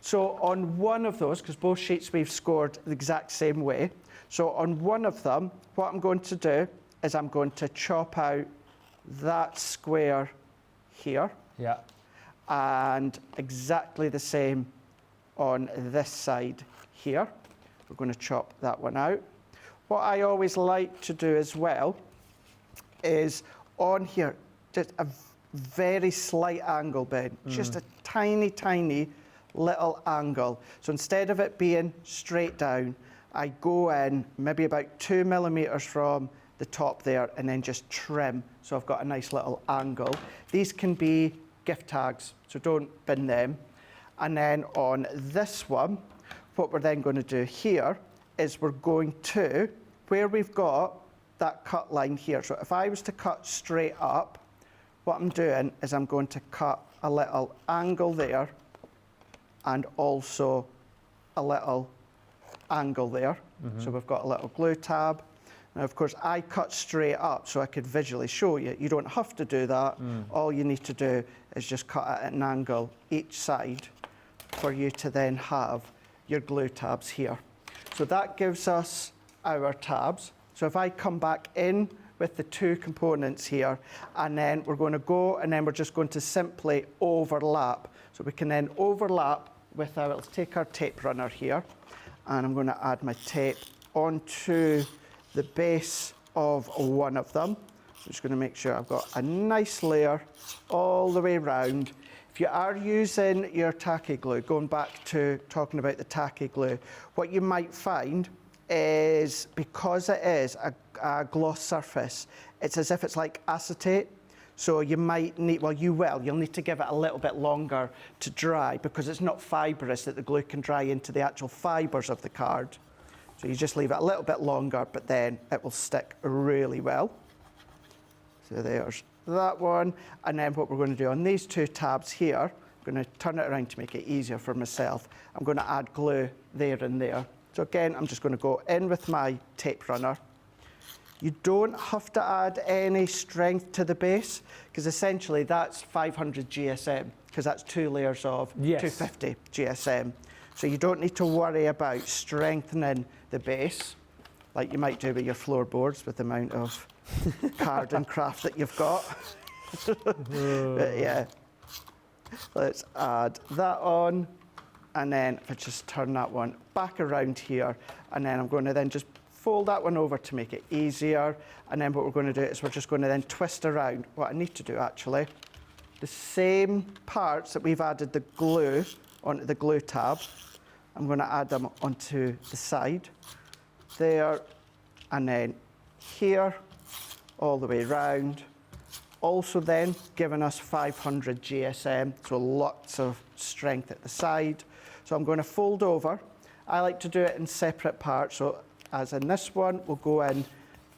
So on one of those, because both sheets we've scored the exact same way, so on one of them, what I'm going to do is I'm going to chop out that square here. Yeah. And exactly the same on this side here. We're going to chop that one out. What I always like to do as well is on here, just a very slight angle, Ben. Just a tiny, tiny little angle. So instead of it being straight down, I go in maybe about 2 millimeters from the top there and then just trim. So I've got a nice little angle. These can be gift tags, so don't bin them. And then on this one, what we're then going to do here is we're going to, where we've got that cut line here. So if I was to cut straight up, what I'm doing is I'm going to cut a little angle there and also a little angle there. So we've got a little glue tab. Now, of course, I cut straight up so I could visually show you. You don't have to do that. All you need to do is just cut at an angle each side for you to then have your glue tabs here. So that gives us our tabs. So if I come back in with the two components here, and then we're going to go, and then we're just going to simply overlap. So we can then overlap with our, let's take our tape runner here, and I'm going to add my tape onto the base of one of them. I'm just going to make sure I've got a nice layer all the way around. If you are using your tacky glue, going back to talking about the tacky glue, what you might find is, because it is a gloss surface, it's as if it's like acetate. So you might need, well, you'll need to give it a little bit longer to dry, because it's not fibrous that the glue can dry into the actual fibres of the card. So you just leave it a little bit longer, but then it will stick really well. So there's that one. And then what we're going to do on these two tabs here, I'm going to turn it around to make it easier for myself. I'm going to add glue there and there. So again, I'm just going to go in with my tape runner. You don't have to add any strength to the base, because essentially that's 500 GSM, because that's 2 layers of 250 GSM. So you don't need to worry about strengthening the base like you might do with your floorboards with the amount of card and craft that you've got. But yeah, let's add that on. And then if I just turn that one back around here, and then I'm going to then just fold that one over to make it easier. And then what we're going to do is we're just going to then twist around. What I need to do actually, the same parts that we've added the glue onto the glue tab, I'm going to add them onto the side there, and then here, all the way around. Also then giving us 500 GSM, so lots of strength at the side. So I'm going to fold over. I like to do it in separate parts. So as in this one, we'll go in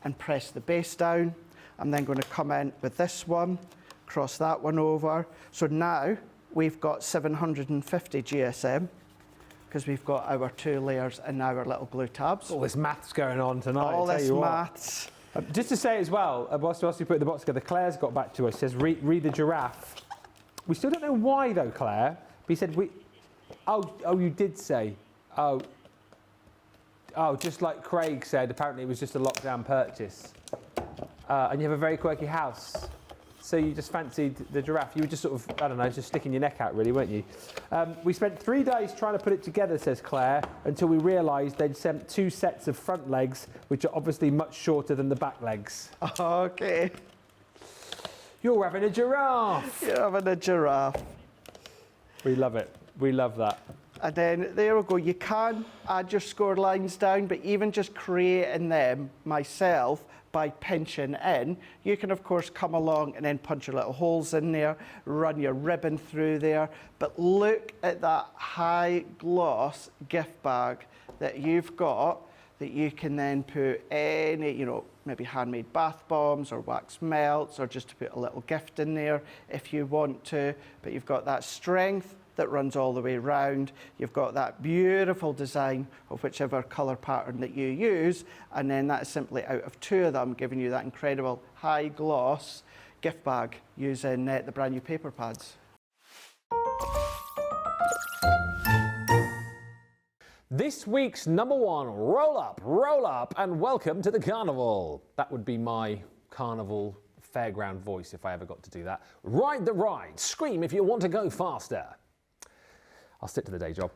and press the base down. I'm then going to come in with this one, cross that one over. So now we've got 750 GSM, because we've got our 2 layers and now our little glue tabs. All this maths going on tonight. All this maths. Just to say as well, whilst we put the box together, Claire's got back to us, says, read the giraffe. We still don't know why though, Claire. But he said, oh, you did say. Oh, just like Craig said, apparently it was just a lockdown purchase. And you have a very quirky house. So you just fancied the giraffe. You were just sort of, I don't know, just sticking your neck out really, weren't you? We spent 3 days trying to put it together, says Claire, until we realised they'd sent 2 sets of front legs, which are obviously much shorter than the back legs. Okay. You're having a giraffe. You're having a giraffe. We love it. We love that. And then there we go. You can add your score lines down, but even just creating them myself by pinching in, you can of course come along and then punch your little holes in there, run your ribbon through there. But look at that high gloss gift bag that you've got, that you can then put any, you know, maybe handmade bath bombs or wax melts, or just to put a little gift in there if you want to. But you've got that strength that runs all the way around. You've got that beautiful design of whichever colour pattern that you use, and then that is simply out of 2 of them, giving you that incredible high gloss gift bag using the brand new paper pads. This week's #1, roll up, and welcome to the Carnival. That would be my Carnival fairground voice if I ever got to do that. Ride the ride, scream if you want to go faster. I'll stick to the day job.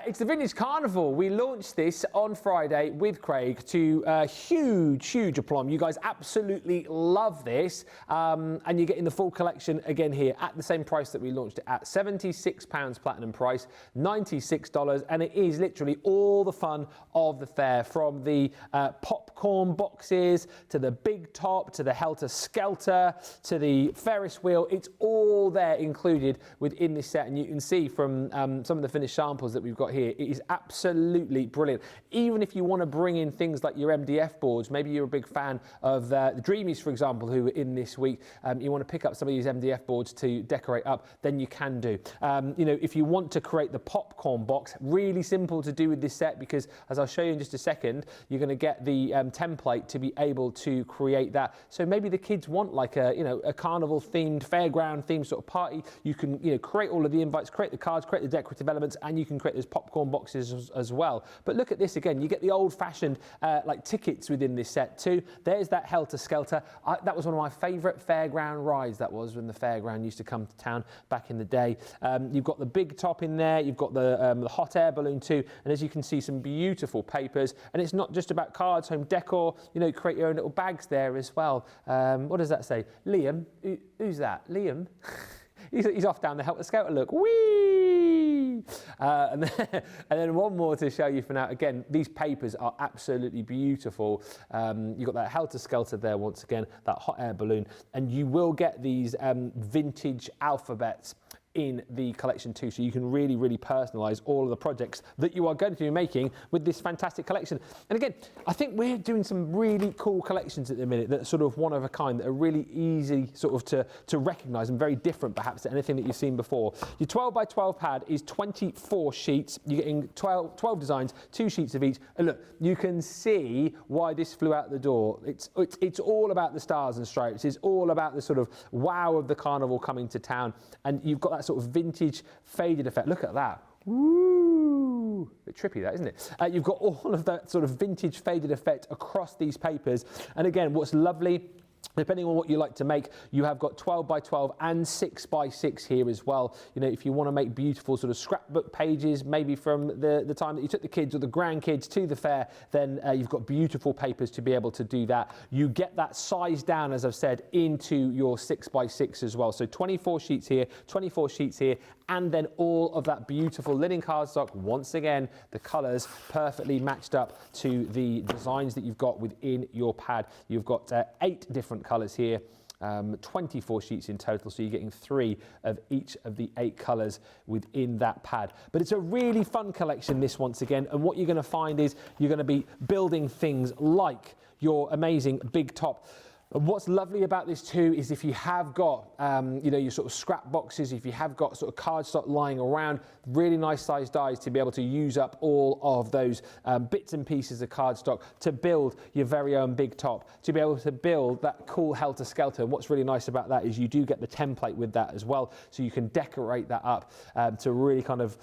It's the Vintage Carnival. We launched this on Friday with Craig to huge aplomb. You guys absolutely love this. And you're getting the full collection again here at the same price that we launched it at. £76 platinum price, $96. And it is literally all the fun of the fair, from the popcorn boxes to the big top to the Helter Skelter to the Ferris wheel. It's all there included within this set. And you can see from some of the finished samples that we've got here, it is absolutely brilliant. Even if you want to bring in things like your MDF boards, maybe you're a big fan of the Dreamies, for example, who are in this week, you want to pick up some of these MDF boards to decorate up, then you can do. You know, if you want to create the popcorn box, really simple to do with this set, because as I'll show you in just a second, you're going to get the template to be able to create that. So maybe the kids want like a, you know, a carnival themed, fairground themed sort of party. You can, you know, create all of the invites, create the cards, create the decorative of elements, and you can create those popcorn boxes as well. But look at this again, you get the old-fashioned like tickets within this set too. There's that Helter Skelter. That was one of my favourite fairground rides, that was, when the fairground used to come to town back in the day. You've got the big top in there, you've got the hot air balloon too, and as you can see, some beautiful papers. And it's not just about cards, home decor, you know, create your own little bags there as well. What does that say? Liam? Who's that? Liam? He's off down the Helter Skelter, look. Whee! And then one more to show you for now. Again, these papers are absolutely beautiful. You've got that Helter Skelter there once again, that hot air balloon, and you will get these vintage alphabets in the collection too, so you can really, really personalise all of the projects that you are going to be making with this fantastic collection. And again, I think we're doing some really cool collections at the minute that are sort of one of a kind, that are really easy sort of to recognise and very different perhaps to anything that you've seen before. Your 12 by 12 pad is 24 sheets. You're getting 12 designs, 2 sheets of each. And look, you can see why this flew out the door. It's all about the stars and stripes. It's all about the sort of wow of the carnival coming to town. And you've got that sort of vintage faded effect. Look at that. Woo! A bit trippy that, isn't it? You've got all of that sort of vintage faded effect across these papers. And again, what's lovely, depending on what you like to make, you have got 12 by 12 and 6 by 6 here as well. You know, if you want to make beautiful sort of scrapbook pages, maybe from the time that you took the kids or the grandkids to the fair, then you've got beautiful papers to be able to do that. You get that size down, as I've said, into your 6 by 6 as well. So 24 sheets here, 24 sheets here, and then all of that beautiful linen cardstock. Once again, the colours perfectly matched up to the designs that you've got within your pad. You've got 8 different colours here, 24 sheets in total, so you're getting 3 of each of the 8 colours within that pad. But it's a really fun collection, this, once again, and what you're going to find is you're going to be building things like your amazing big top. And what's lovely about this too is if you have got, you know, your sort of scrap boxes, if you have got sort of cardstock lying around, really nice sized dies to be able to use up all of those bits and pieces of cardstock to build your very own big top, to be able to build that cool Helter Skelter. And what's really nice about that is you do get the template with that as well, so you can decorate that up to really kind of,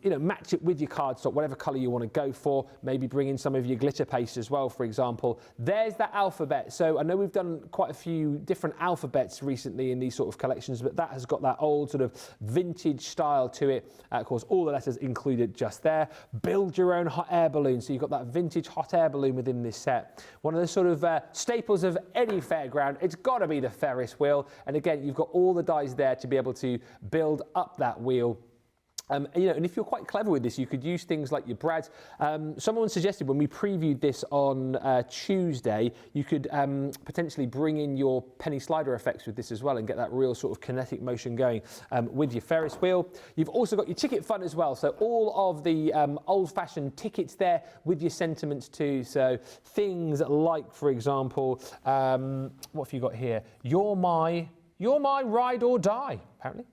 you know, match it with your cardstock, whatever colour you want to go for. Maybe bring in some of your glitter paste as well, for example. There's that alphabet. So I know we've done quite a few different alphabets recently in these sort of collections, but that has got that old sort of vintage style to it. Of course, all the letters included just there. Build your own hot air balloon. So you've got that vintage hot air balloon within this set. One of the sort of staples of any fairground, it's got to be the Ferris wheel. And again, you've got all the dies there to be able to build up that wheel. You know, and if you're quite clever with this, you could use things like your brads. Someone suggested when we previewed this on Tuesday, you could potentially bring in your penny slider effects with this as well and get that real sort of kinetic motion going with your Ferris wheel. You've also got your ticket fun as well. So all of the old-fashioned tickets there with your sentiments too. So things like, for example, what have you got here? You're my ride or die, apparently.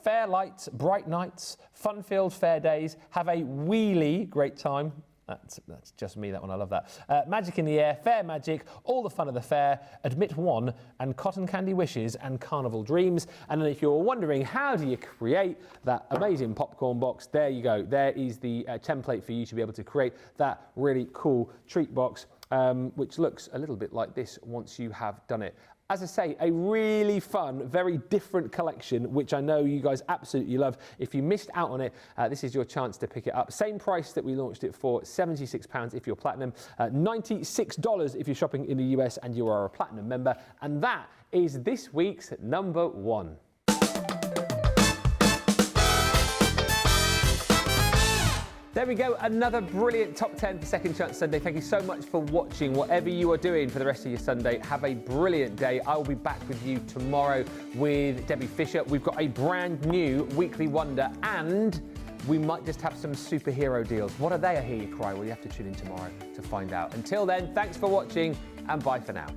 Fair lights, bright nights, fun-filled fair days, have a wheelie, great time. That's just me, that one, I love that. Magic in the air, fair magic, all the fun of the fair, admit one, and cotton candy wishes and carnival dreams. And then if you're wondering how do you create that amazing popcorn box, there you go. There is the template for you to be able to create that really cool treat box, which looks a little bit like this once you have done it. As I say, a really fun, very different collection, which I know you guys absolutely love. If you missed out on it, this is your chance to pick it up. Same price that we launched it for, £76 if you're platinum, $96 if you're shopping in the US and you are a platinum member. And that is this week's number 1. There we go, another brilliant top 10 for Second Chance Sunday. Thank you so much for watching. Whatever you are doing for the rest of your Sunday, have a brilliant day. I will be back with you tomorrow with Debbie Fisher. We've got a brand new Weekly Wonder and we might just have some superhero deals. What are they, I hear you cry? Well, you have to tune in tomorrow to find out. Until then, thanks for watching and bye for now.